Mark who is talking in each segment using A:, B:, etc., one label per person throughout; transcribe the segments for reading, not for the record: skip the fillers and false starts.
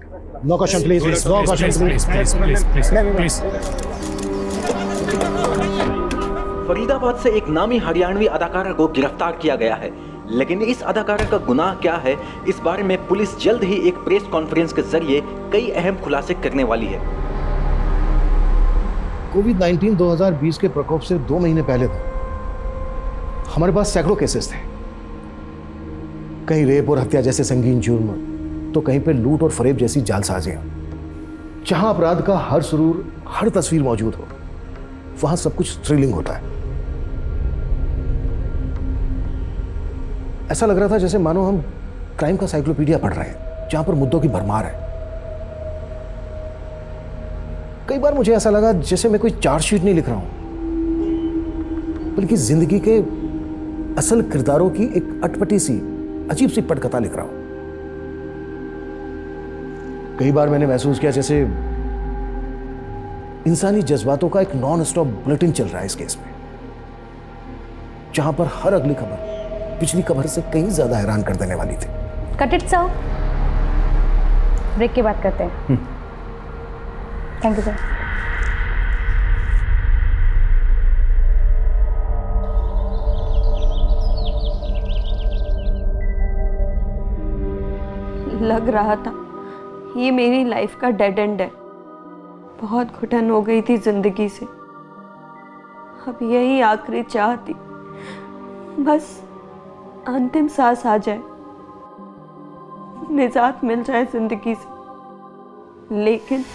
A: No question please, no question please.
B: Faridabad से एक नामी हरियाणवी अदाकारा को गिरफ्तार किया गया है, लेकिन इस अदाकारा का गुनाह क्या है, इस बारे में पुलिस जल्द ही एक प्रेस कॉन्फ्रेंस के जरिए कई अहम खुलासे करने वाली है।
A: कोविड-19 2020 के प्रकोप से 2 महीने पहले तक हमारे पास सैकड़ों केसेस थे। कहीं रेप और हत्या जैसे संगीन जुर्म, तो कहीं पे लूट और फरेब जैसी जालसाजियां। जहां अपराध का हर सुरूर, हर तस्वीर मौजूद हो, वहां सब कुछ थ्रिलिंग होता है। ऐसा लग रहा था जैसे मानो हम क्राइम का साइक्लोपीडिया पढ़ रहे हैं, जहां पर मुद्दों की भरमार है। कई बार मुझे ऐसा लगा जैसे मैं कोई चार्जशीट नहीं लिख रहा हूं, बल्कि जिंदगी के असल किरदारों की एक अटपटी सी, अजीब सी पटकथा लिख रहा हूं। कई बार मैंने महसूस किया जैसे इंसानी जज्बातों का एक नॉन स्टॉप बुलेटिन चल रहा है इस केस में, जहां पर हर अगली खबर पिछली खबर से कहीं ज्यादा हैरान कर देने वाली थी।
C: कट इट सर, ब्रेक की बात करते हैं। Thank you sir.
D: लग रहा था ये मेरी लाइफ का डेड एंड है। बहुत घुटन हो गई थी जिंदगी से। अब यही आखिरी चाह थी, बस अंतिम सांस आ जाए, निजात मिल जाए जिंदगी से। लेकिन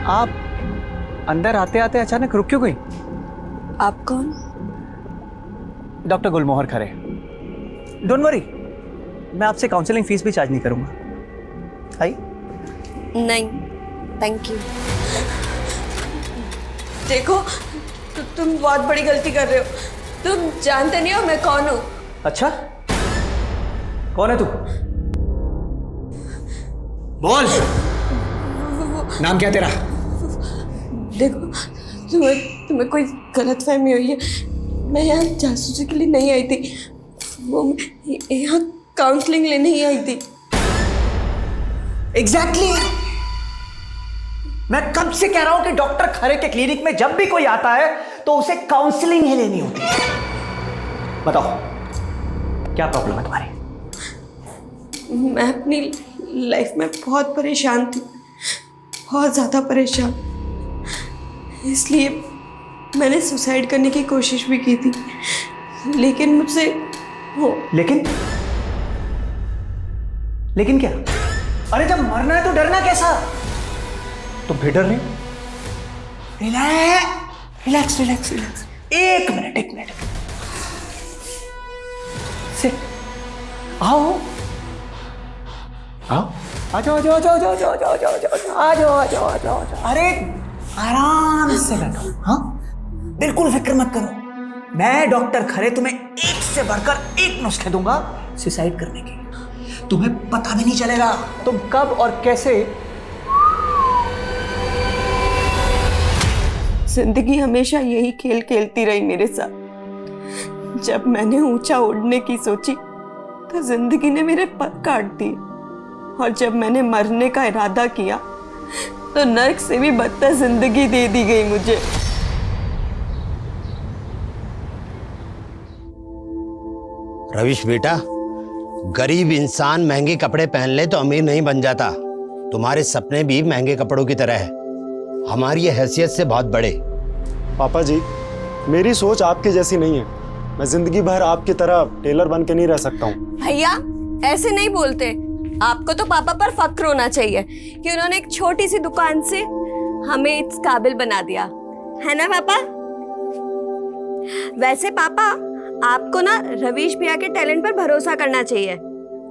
E: आप अंदर आते आते अचानक रुक क्यों गई?
D: आप कौन?
E: Doctor Gulmohar Khare. Don't worry, मैं आपसे काउंसलिंग फीस भी चार्ज नहीं करूंगा। आई?
D: नहीं, थैंक यू। देखो, तुम बहुत बड़ी गलती कर रहे हो। तुम जानते नहीं हो मैं कौन हूँ।
E: अच्छा, कौन है तू? बोल, नाम क्या तेरा?
D: देखो, तुम्हें कोई गलतफहमी हुई है। मैं यहाँ जासूसी के लिए नहीं आई थी, वो यहाँ काउंसलिंग लेने ही आई थी।
E: एग्जैक्टली। मैं कब से कह रहा हूं कि डॉक्टर खरे के क्लिनिक में जब भी कोई आता है तो उसे काउंसलिंग ही लेनी होती है। बताओ, क्या प्रॉब्लम है तुम्हारी?
D: मैं अपनी लाइफ में बहुत परेशान थी, बहुत ज़्यादा परेशान। इसलिए मैंने सुसाइड करने की कोशिश भी की थी, लेकिन मुझसे वो।
E: लेकिन क्या? अरे जब मरना है तो डरना कैसा? तुम फिर डर रहे? Relax relax relax. एक मिनट। सिट। आओ। आ जाओ। अरे आराम से बैठो। हाँ, बिल्कुल फिक्र मत करो। मैं डॉक्टर खरे तुम्हें एक से बढ़कर एक नुस्खे दूंगा सुसाइड करने के। तुम्हें पता भी नहीं चलेगा तुम कब और कैसे।
D: जिंदगी हमेशा यही खेल खेलती रही मेरे साथ। जब मैंने ऊंचा उड़ने की सोची तो जिंदगी ने मेरे पर काट दिए, और जब मैंने मरने का इरादा किया तो नर्क से भी बदतर जिंदगी दे दी गई मुझे।
F: रविश बेटा, गरीब इंसान महंगे कपड़े पहन ले तो अमीर नहीं बन जाता। तुम्हारे सपने भी महंगे कपड़ों की तरह है, हमारी ये हैसियत से बहुत बड़े।
G: पापा जी, मेरी सोच आपकी जैसी नहीं है। मैं जिंदगी भर आपकी तरह टेलर बन के नहीं रह सकता हूँ।
D: भैया, ऐसे नहीं बोलते। आपको तो पापा पर फक्र होना चाहिए कि उन्होंने एक छोटी सी दुकान से हमें इस काबिल बना दिया, है ना पापा? वैसे पापा, आपको ना रवीश भैया के टैलेंट पर भरोसा करना चाहिए।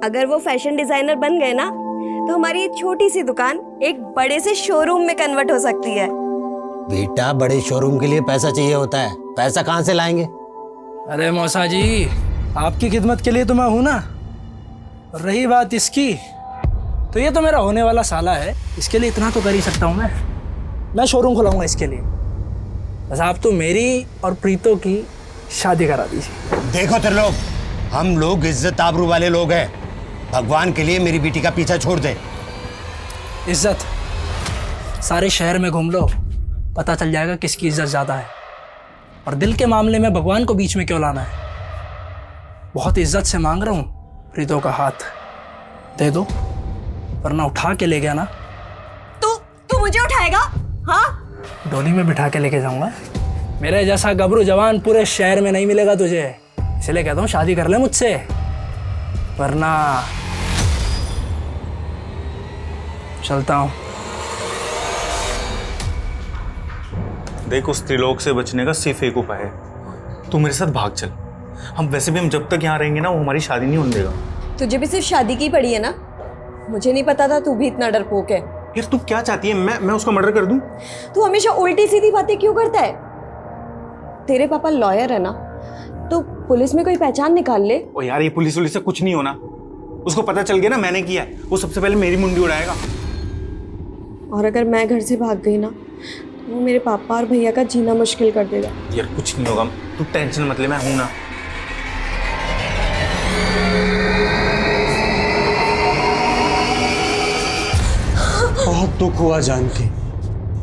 D: अगर वो फैशन डिजाइनर बन गए ना तो हमारी ये छोटी सी दुकान एक बड़े से शोरूम में कन्वर्ट हो सकती है।
F: बेटा, बड़े शोरूम के लिए पैसा चाहिए होता है, पैसा कहाँ से लाएंगे?
H: अरे मौसा जी, आपकी खिदमत के लिए तो मैं हूं ना। और रही बात इसकी, तो ये तो मेरा होने वाला साला है, इसके लिए इतना तो कर ही सकता हूं मैं शोरूम खुलाऊंगा इसके लिए। बस आप तो मेरी और प्रीतो की शादी करा दीजिए।
F: देखो त्रिलोक, हम लोग इज्जत आबरू वाले लोग हैं। भगवान के लिए मेरी बेटी का पीछा छोड़ दे।
H: इज्जत सारे शहर में घूम लो, पता चल जाएगा किसकी इज्जत ज़्यादा है। और दिल के मामले में भगवान को बीच में क्यों लाना है? बहुत इज्जत से मांग रहा हूँ, प्रीतो का हाथ दे दो, वरना उठा के ले गया ना।
D: तू मुझे उठाएगा? हाँ,
H: डोली में बिठा के लेके जाऊंगा। मेरे जैसा गबरू जवान पूरे शहर में नहीं मिलेगा तुझे, इसलिए कहता हूँ शादी कर ले मुझसे, वरना चलता हूँ।
I: देख, उस त्रिलोक से बचने का सिर्फ एक उपाय है, तू मेरे साथ भाग चल। हम वैसे भी हम जब तक यहाँ रहेंगे ना, वो हमारी शादी नहीं होने देगा।
D: तुझे भी सिर्फ शादी की पड़ी है ना? मुझे नहीं पता था तू भी इतना डरपोक है।
I: यार तू क्या चाहती है, मैं उसका मर्डर कर दूं?
D: तू हमेशा उल्टी सीधी बातें क्यों करता है? तेरे पापा लॉयर है ना, तो पुलिस में कोई पहचान निकाल ले।
I: ओ यार, ये पुलिस से कुछ नहीं होना। उसको पता चल गया ना मैंने किया है, वो सबसे पहले मेरी मुंडी उड़ाएगा।
D: और अगर मैं घर से भाग गई ना, तो वो मेरे पापा और भैया का जीना मुश्किल कर देगा।
I: यार कुछ नहीं होगा, तू टेंशन मत ले, मैं हूं ना।
J: बहुत दुख हुआ जान के।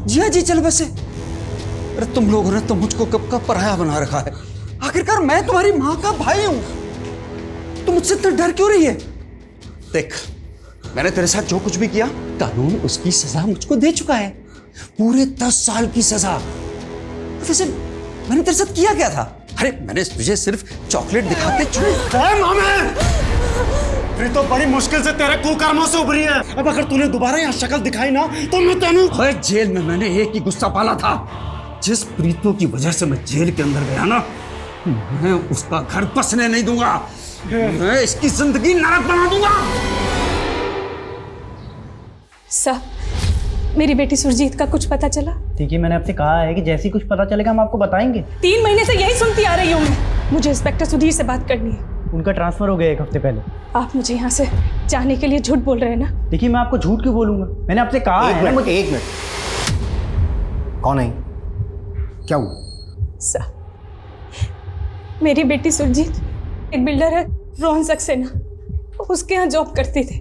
J: जिया जी चल बसे। अरे तुम लोगों ने तो मुझको कब का पराया बना रखा है। आखिरकार मैं तुम्हारी माँ का भाई हूं, तुम मुझसे इतना डर क्यों रही है? देख, मैंने तेरे साथ जो कुछ भी किया, कानून उसकी सजा मुझको दे चुका है, पूरे 10 साल की सजा। वैसे मैंने तेरे साथ किया क्या था? अरे मैंने तुझे सिर्फ चॉकलेट दिखाते
G: प्रीतो बड़ी मुश्किल से तेरे कुकर्मों से उभरी है। अब अगर तूने दोबारा यहाँ शक्ल दिखाई ना, तो मैं तेनू
J: जेल में मैंने एक ही गुस्सा पाला था। जिस प्रीतो की वजह से मैं जेल के अंदर गया ना, मैं उसका घर बसने नहीं दूंगा, मैं इसकी जिंदगी नरक बना दूंगा।
K: सर, मेरी बेटी सुरजीत का कुछ पता चला?
L: देखिए, मैंने आपसे कहा है कि जैसे ही कुछ पता चलेगा हम आपको बताएंगे।
K: 3 महीने से यही सुनती आ रही हूँ मैं। मुझे इंस्पेक्टर सुधीर से बात करनी है।
L: उनका ट्रांसफर हो गया 1 हफ्ते पहले।
K: आप मुझे यहाँ से जाने के लिए झूठ बोल रहे हैं ना?
L: देखिए, मैं आपको झूठ क्यों बोलूंगा? मैंने आपसे कहा है ना।
A: एक मिनट, कौन है? क्या हुआ?
K: सर, मेरी बेटी सुरजीत एक बिल्डर है रोहन सक्सेना, उसके यहाँ जॉब करती थी,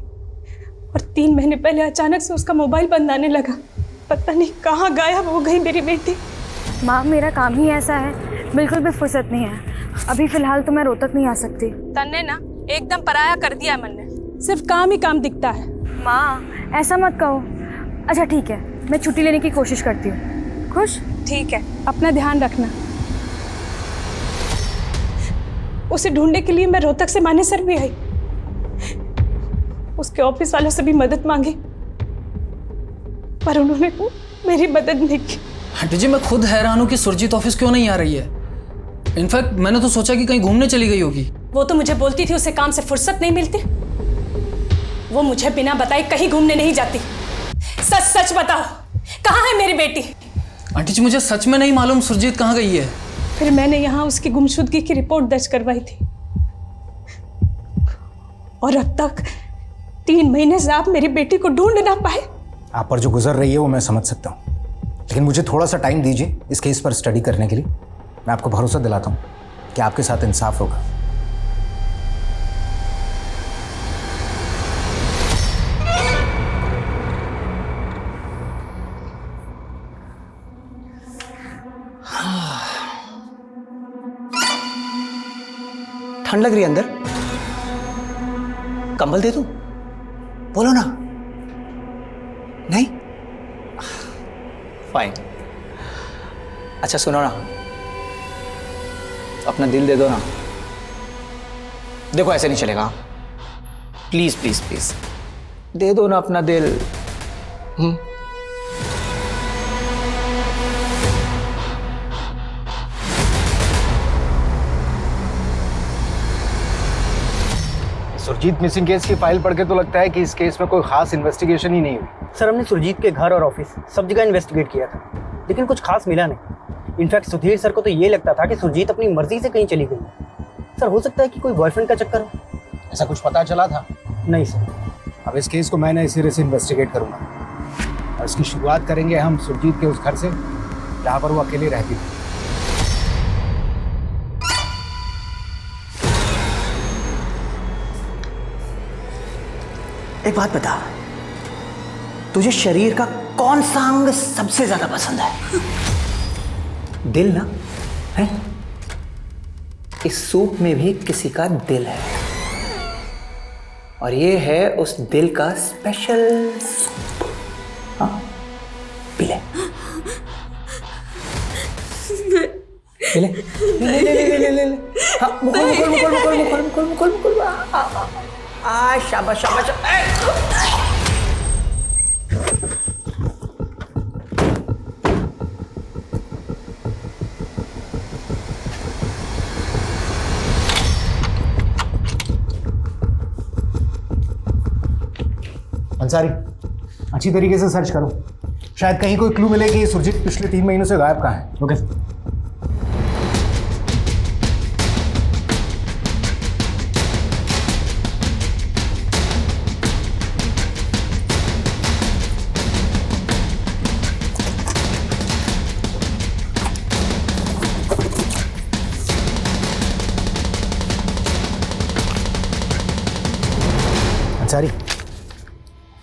K: और 3 महीने पहले अचानक से उसका मोबाइल बंद आने लगा। पता नहीं कहाँ गायब हो गई मेरी बेटी।
C: माँ, मेरा काम ही ऐसा है, बिल्कुल भी फुर्सत नहीं है। अभी फिलहाल तो मैं रोहतक नहीं आ सकती।
K: तन्ने ना एकदम पराया कर दिया मन ने, सिर्फ काम ही काम दिखता है।
C: माँ, ऐसा मत कहो। अच्छा ठीक है, मैं छुट्टी लेने की कोशिश करती हूँ। खुश?
K: ठीक है, अपना ध्यान रखना। उसे ढूंढने के लिए मैं रोहतक से मानेसर भी आई, उसके ऑफिस वालों से भी मदद मांगी, पर उन्होंने मेरी मदद नहीं की।
M: आंटी जी, मैं खुद हैरान हूँ कि सुरजीत ऑफिस क्यों नहीं आ रही है। इनफैक्ट मैंने तो सोचा कि कहीं घूमने चली गई होगी।
K: वो तो मुझे बोलती थी उसे काम से फुर्सत नहीं मिलती। वो मुझे बिना बताए कहीं घूमने नहीं जाती। सच सच बताओ, कहाँ है मेरी बेटी?
M: आंटी जी, मुझे सच में नहीं मालूम सुरजीत कहाँ गई है।
K: फिर मैंने यहाँ उसकी गुमशुदगी की रिपोर्ट दर्ज करवाई थी, और अब तक 3 महीने से आप मेरी बेटी को ढूंढ ना पाए।
A: आप पर जो गुजर रही है वो मैं समझ सकता हूँ, लेकिन मुझे थोड़ा सा टाइम दीजिए इस केस पर स्टडी करने के लिए। मैं आपको भरोसा दिलाता हूँ कि आपके साथ इंसाफ होगा।
E: ठंड लग रही है अंदर, कंबल दे दूं? बोलो ना। नहीं? फाइन। अच्छा सुनो ना, अपना दिल दे दो ना। देखो ऐसे नहीं चलेगा, प्लीज प्लीज प्लीज दे दो ना अपना दिल।
A: सुरजीत मिसिंग केस की फाइल पढ़ के तो लगता है कि इस केस में कोई खास इन्वेस्टिगेशन ही नहीं हुई।
L: सर हमने सुरजीत के घर और ऑफिस सब जगह इन्वेस्टिगेट किया था, लेकिन कुछ खास मिला नहीं। इनफैक्ट सुधीर सर को तो ये लगता था कि सुरजीत अपनी मर्जी से कहीं चली गई। सर हो सकता है कि कोई बॉयफ्रेंड का चक्कर हो।
A: ऐसा कुछ पता चला था?
L: नहीं सर।
A: अब इस केस को मैं नए सिरे से इन्वेस्टिगेट करूंगा और इसकी शुरुआत करेंगे हम सुरजीत के उस घर से जहाँ पर वो अकेले रहती थी।
E: एक बात बता, तुझे शरीर का कौन सा अंग सबसे ज्यादा पसंद है? दिल ना है? इस सूप में भी किसी का दिल है और ये है उस दिल का स्पेशल सूप। हाँ पी ले, पी ले, ले ले ले ले ले ले। हाँ मुकुल मुकुल मुकुल मुकुल मुकुल मुकुल मुकुल मुकुल। शाबाश शाबाश।
A: अंसारी, अच्छी तरीके से सर्च करो, शायद कहीं कोई क्लू मिले कि सुरजीत पिछले 3 महीनों से गायब कहाँ है। ओके। अंसारी,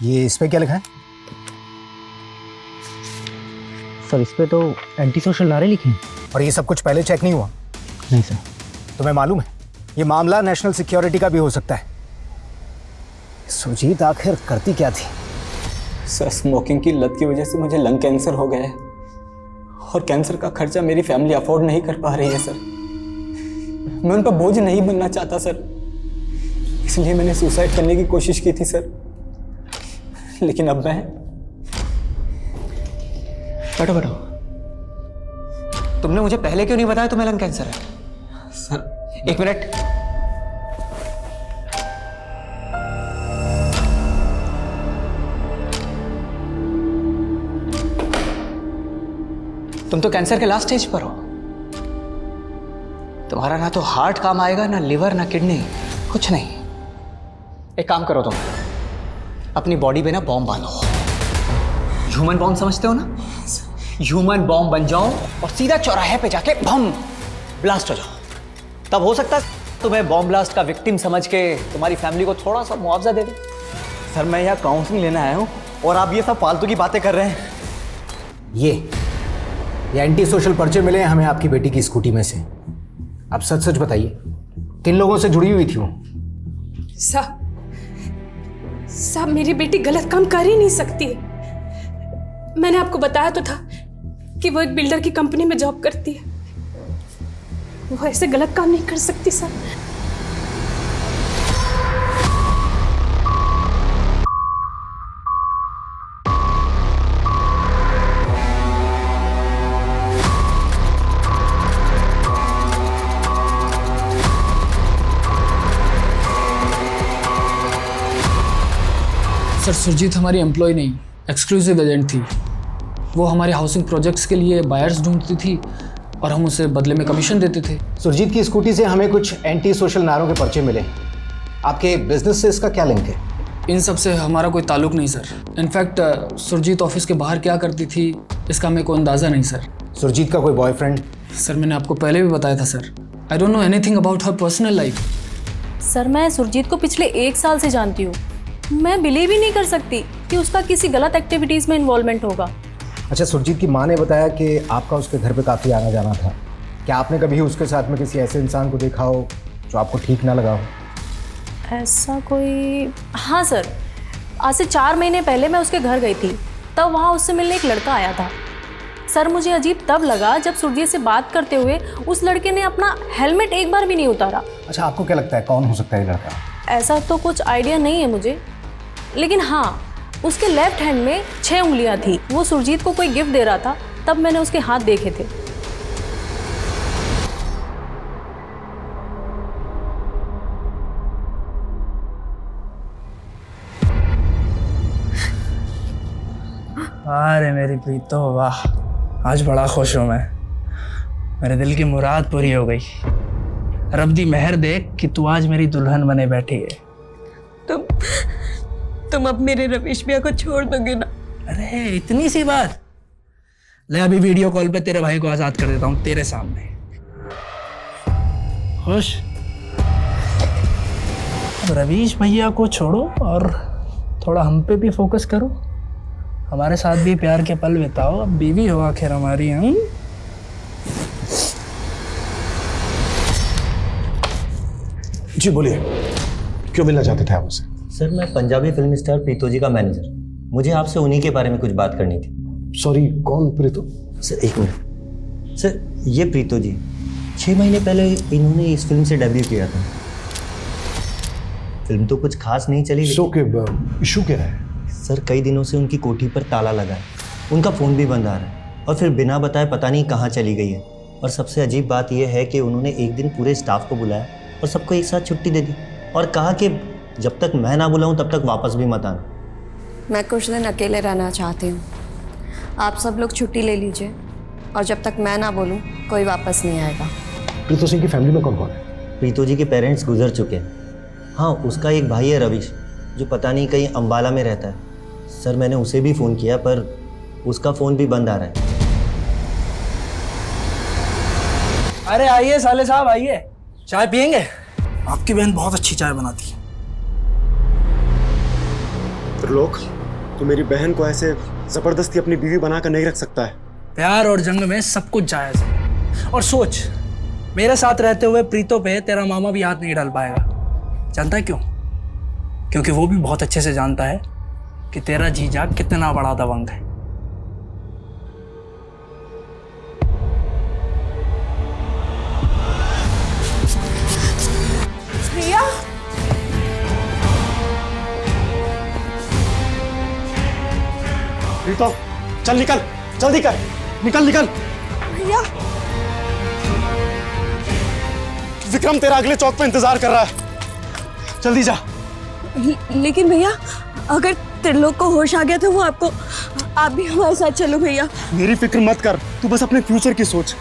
A: ये इस पे क्या लिखा है?
L: सर इस पे तो एंटी सोशल नारे लिखे हैं।
A: और ये सब कुछ पहले चेक नहीं हुआ?
L: नहीं सर।
A: तुम्हें मालूम है ये मामला नेशनल सिक्योरिटी का भी हो सकता है। सुरजीत आखिर करती क्या थी?
N: सर स्मोकिंग की लत की वजह से मुझे लंग कैंसर हो गया है और कैंसर का खर्चा मेरी फैमिली अफोर्ड नहीं कर पा रही है सर। मैं उन पर बोझ नहीं बनना चाहता सर, इसलिए मैंने सुसाइड करने की कोशिश की थी सर। लेकिन अब मैं बैठो बैठो।
E: तुमने मुझे पहले क्यों नहीं बताया तुम्हें लंग कैंसर है?
N: Sir 1 minute.
E: तुम तो कैंसर के लास्ट स्टेज पर हो। तुम्हारा ना तो हार्ट काम आएगा, ना लिवर, ना किडनी, कुछ नहीं। एक काम करो, तुम अपनी बॉडी पे ना बॉम्ब बांधो। ह्यूमन बॉम्ब समझते हो ना? ह्यूमन बॉम्ब बन जाओ और सीधा चौराहे पे जाके बम ब्लास्ट हो जाओ। तब हो सकता है तुम्हें बॉम्ब ब्लास्ट का विक्टिम समझ के तुम्हारी फैमिली को थोड़ा सा मुआवजा दे दे।
L: सर मैं यहाँ काउंसलिंग लेने आया हूँ और आप ये सब फालतू की बातें कर रहे हैं।
A: ये एंटी सोशल पर्चे मिले हैं हमें आपकी बेटी की स्कूटी में से। अब सच सच बताइए, किन लोगों से जुड़ी हुई थी वो?
K: साहब मेरी बेटी गलत काम कर ही नहीं सकती। मैंने आपको बताया तो था कि वो एक बिल्डर की कंपनी में जॉब करती है। वो ऐसे गलत काम नहीं कर सकती साहब।
M: सर सुरजीत हमारी एम्प्लॉय नहीं, एक्सक्लूसिव एजेंट थी। वो हमारे हाउसिंग प्रोजेक्ट्स के लिए बायर्स ढूंढती थी और हम उसे बदले में कमीशन देते थे।
A: सुरजीत की स्कूटी से हमें कुछ एंटी सोशल नारों के पर्चे मिले। आपके बिजनेस से इसका क्या लिंक है?
M: इन सब से हमारा कोई ताल्लुक नहीं सर। इनफैक्ट सुरजीत ऑफिस के बाहर क्या करती थी इसका हमें कोई अंदाज़ा नहीं सर।
A: सुरजीत का कोई बॉयफ्रेंड?
M: सर मैंने आपको पहले भी बताया था sir, I don't know anything about her personal life.
C: Sir मैं सुरजीत को पिछले 1 साल से जानती हूँ। मैं बिलीव ही नहीं कर सकती कि उसका किसी गलत एक्टिविटीज़ में इन्वॉल्वमेंट होगा।
A: अच्छा, सुरजीत की माँ ने बताया कि आपका उसके घर पे काफ़ी आना जाना था। क्या आपने कभी उसके साथ में किसी ऐसे इंसान को देखा हो जो आपको ठीक ना लगा हो?
C: ऐसा कोई? हाँ सर, आज से 4 महीने पहले मैं उसके घर गई थी, तब वहाँ उससे मिलने एक लड़का आया था। सर मुझे अजीब तब लगा जब सुरजीत से बात करते हुए उस लड़के ने अपना हेलमेट एक बार भी नहीं उतारा।
A: अच्छा, आपको क्या लगता है कौन हो सकता है ये लड़का?
C: ऐसा तो कुछ आइडिया नहीं है मुझे, लेकिन हाँ उसके लेफ्ट हैंड में 6 उंगलियां थी। वो सुरजीत को कोई गिफ्ट दे रहा था, तब मैंने उसके हाथ देखे थे।
H: अरे मेरी प्रीतो, वाह, आज बड़ा खुश हूँ मैं। मेरे दिल की मुराद पूरी हो गई। रब दी मेहर देख कि तू आज मेरी दुल्हन बने बैठी है।
D: तुम अब मेरे रवीश भैया को छोड़ दोगे ना?
H: अरे इतनी सी बात। ले अभी वीडियो कॉल पे तेरे भाई को आजाद कर देता हूँ तेरे सामने। खुश? अब रवीश भैया को छोड़ो और थोड़ा हम पे भी फोकस करो। हमारे साथ भी प्यार के पल बिताओ। अब बीवी हो आखिर हमारी। हम
A: जी बोलिए, क्यों मिलना चाहते थे आप मुझसे?
O: सर, मैं पंजाबी फिल्म स्टार प्रीतो जी का मैनेजर। मुझे आपसे उन्हीं के बारे में कुछ बात करनी थी।
A: सॉरी, कौन प्रीतो?
O: सर एक मिनट। सर, ये प्रीतो जी 6 महीने पहले इन्होंने इस फिल्म से डेब्यू किया था। फिल्म तो कुछ खास नहीं चली।
A: इशू क्या है?
O: सर, कई दिनों से उनकी कोठी पर ताला लगा है, उनका फ़ोन भी बंद आ रहा है और फिर बिना बताए पता नहीं कहाँ चली गई है। और सबसे अजीब बात यह है कि उन्होंने एक दिन पूरे स्टाफ को बुलाया और सबको एक साथ छुट्टी दे दी और कहा कि जब तक मैं ना बुलाऊं तब तक वापस भी मत आना।
P: मैं कुछ दिन अकेले रहना चाहती हूँ। आप सब लोग छुट्टी ले लीजिए और जब तक मैं ना बोलूँ कोई वापस नहीं आएगा।
A: प्रीतो सिंह की फैमिली में कौन कौन है?
O: प्रीतो जी के पेरेंट्स गुजर चुके हैं। हाँ, उसका एक भाई है रवीश, जो पता नहीं कहीं अम्बाला में रहता है। सर, मैंने उसे भी फ़ोन किया पर उसका फ़ोन भी बंद आ रहा है।
H: अरे आइए साले साहब, आइए, चाय पियेंगे? आपकी बहन बहुत अच्छी चाय बनाती है।
G: त्रिलोक, तू मेरी बहन को ऐसे जबरदस्ती अपनी बीवी बनाकर नहीं रख सकता है।
H: प्यार और जंग में सब कुछ जायज है। और सोच, मेरे साथ रहते हुए प्रीतो पे तेरा मामा भी हाथ नहीं डाल पाएगा। जानता है क्यों? क्योंकि वो भी बहुत अच्छे से जानता है कि तेरा जीजा कितना बड़ा दबंग है।
D: प्रिया,
G: प्रीतो, चल निकल, जल्दी कर, निकल निकल।
D: भैया,
G: विक्रम तेरा अगले चौक पे इंतजार कर रहा है, जल्दी जा।
D: लेकिन भैया, अगर त्रिलोक को होश आ गया तो वो आपको, आप भी हमारे साथ चलो भैया।
G: मेरी फिक्र मत कर, तू बस अपने फ्यूचर की सोच।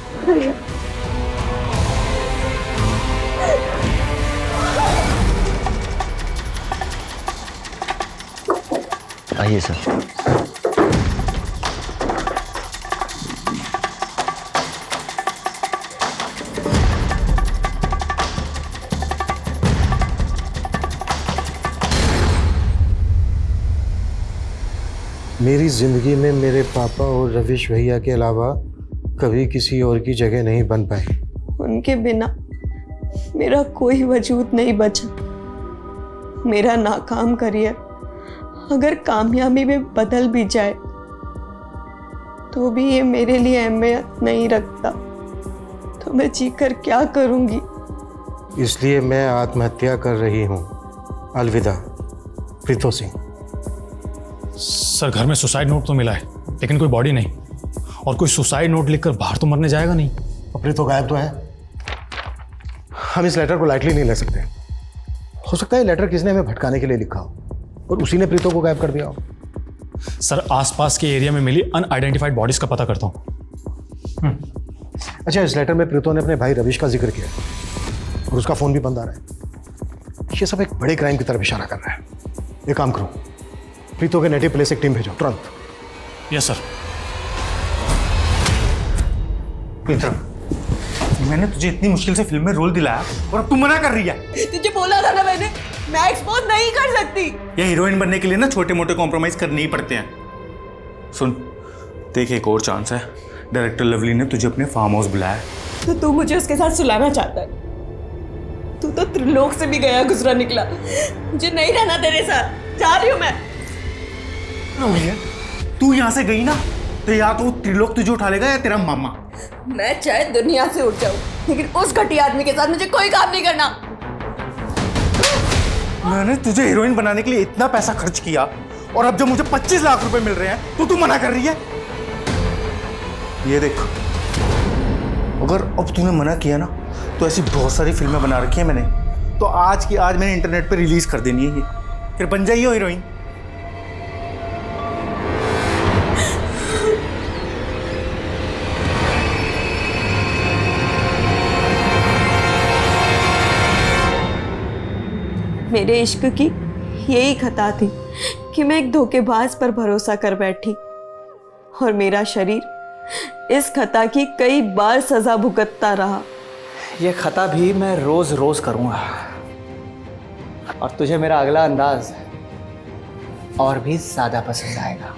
O: आइए सर।
A: मेरी जिंदगी में मेरे पापा और रवीश भैया के अलावा कभी किसी और की जगह नहीं बन पाई।
D: उनके बिना मेरा कोई वजूद नहीं बचा। मेरा नाकाम करियर अगर कामयाबी में बदल भी जाए तो भी ये मेरे लिए अहमियत नहीं रखता। तो मैं जीकर क्या करूंगी?
A: इसलिए मैं आत्महत्या कर रही हूँ। अलविदा प्रीतो सिंह।
I: सर, घर में सुसाइड नोट तो मिला है लेकिन कोई बॉडी नहीं, और कोई सुसाइड नोट लिखकर बाहर तो मरने जाएगा नहीं।
A: और प्रीतो गायब तो है। हम इस लेटर को लाइटली नहीं ले सकते। हो सकता है लेटर किसने हमें भटकाने के लिए लिखा हो और उसी ने प्रीतो को गायब कर दिया हो।
I: सर, आसपास के एरिया में मिली अनआइडेंटिफाइड बॉडीज का पता करता हूँ।
A: अच्छा, इस लेटर में प्रीतो ने अपने भाई रवीश का जिक्र किया और उसका फोन भी बंद आ रहा है। ये सब एक बड़े क्राइम की तरफ इशारा कर रहा है। एक काम करो, प्रीतो के नेटिव प्लेस एक टीम भेजो तुरंत।
I: Yes sir. मित्र, मैंने तुझे इतनी मुश्किल से फिल्म में रोल दिलाया और अब तू मना कर रही है।
D: तुझे बोला था ना मैंने, मैं एक्सपोज नहीं कर सकती।
I: ये हीरोइन बनने के लिए ना छोटे मोटे कॉम्प्रोमाइज करने ही पड़ते हैं। सुन, देख, एक और चांस है। डायरेक्टर लवली ने तुझे अपने फार्म हाउस बुलाया।
D: तो तू मुझे उसके साथ सुलाना चाहता है? तू तो त्रिलोक से भी गया गुजरा निकला। मुझे नहीं रहना तेरे साथ, जा रही हूँ मैं।
I: तू यहाँ से गई ना तो या तो त्रिलोक तुझे उठा लेगा या तेरा मामा।
D: मैं चाहे दुनिया से उठ जाऊं लेकिन उस घटिया आदमी के साथ मुझे कोई काम नहीं करना।
I: मैंने तुझे हीरोइन बनाने के लिए इतना पैसा खर्च किया और अब जब मुझे 25 लाख रुपए मिल रहे हैं तो तू मना कर रही है। ये देख, अगर अब तूने मना किया ना तो ऐसी बहुत सारी फिल्में बना रखी है मैंने, तो आज की आज मैंने इंटरनेट पे रिलीज कर देनी है ये, फिर बन जाइए हीरोइन।
D: मेरे इश्क की यही खता थी कि मैं एक धोखेबाज पर भरोसा कर बैठी और मेरा शरीर इस खता की कई बार सजा भुगतता रहा।
E: ये खता भी मैं रोज रोज करूंगा और तुझे मेरा अगला अंदाज और भी ज्यादा पसंद आएगा।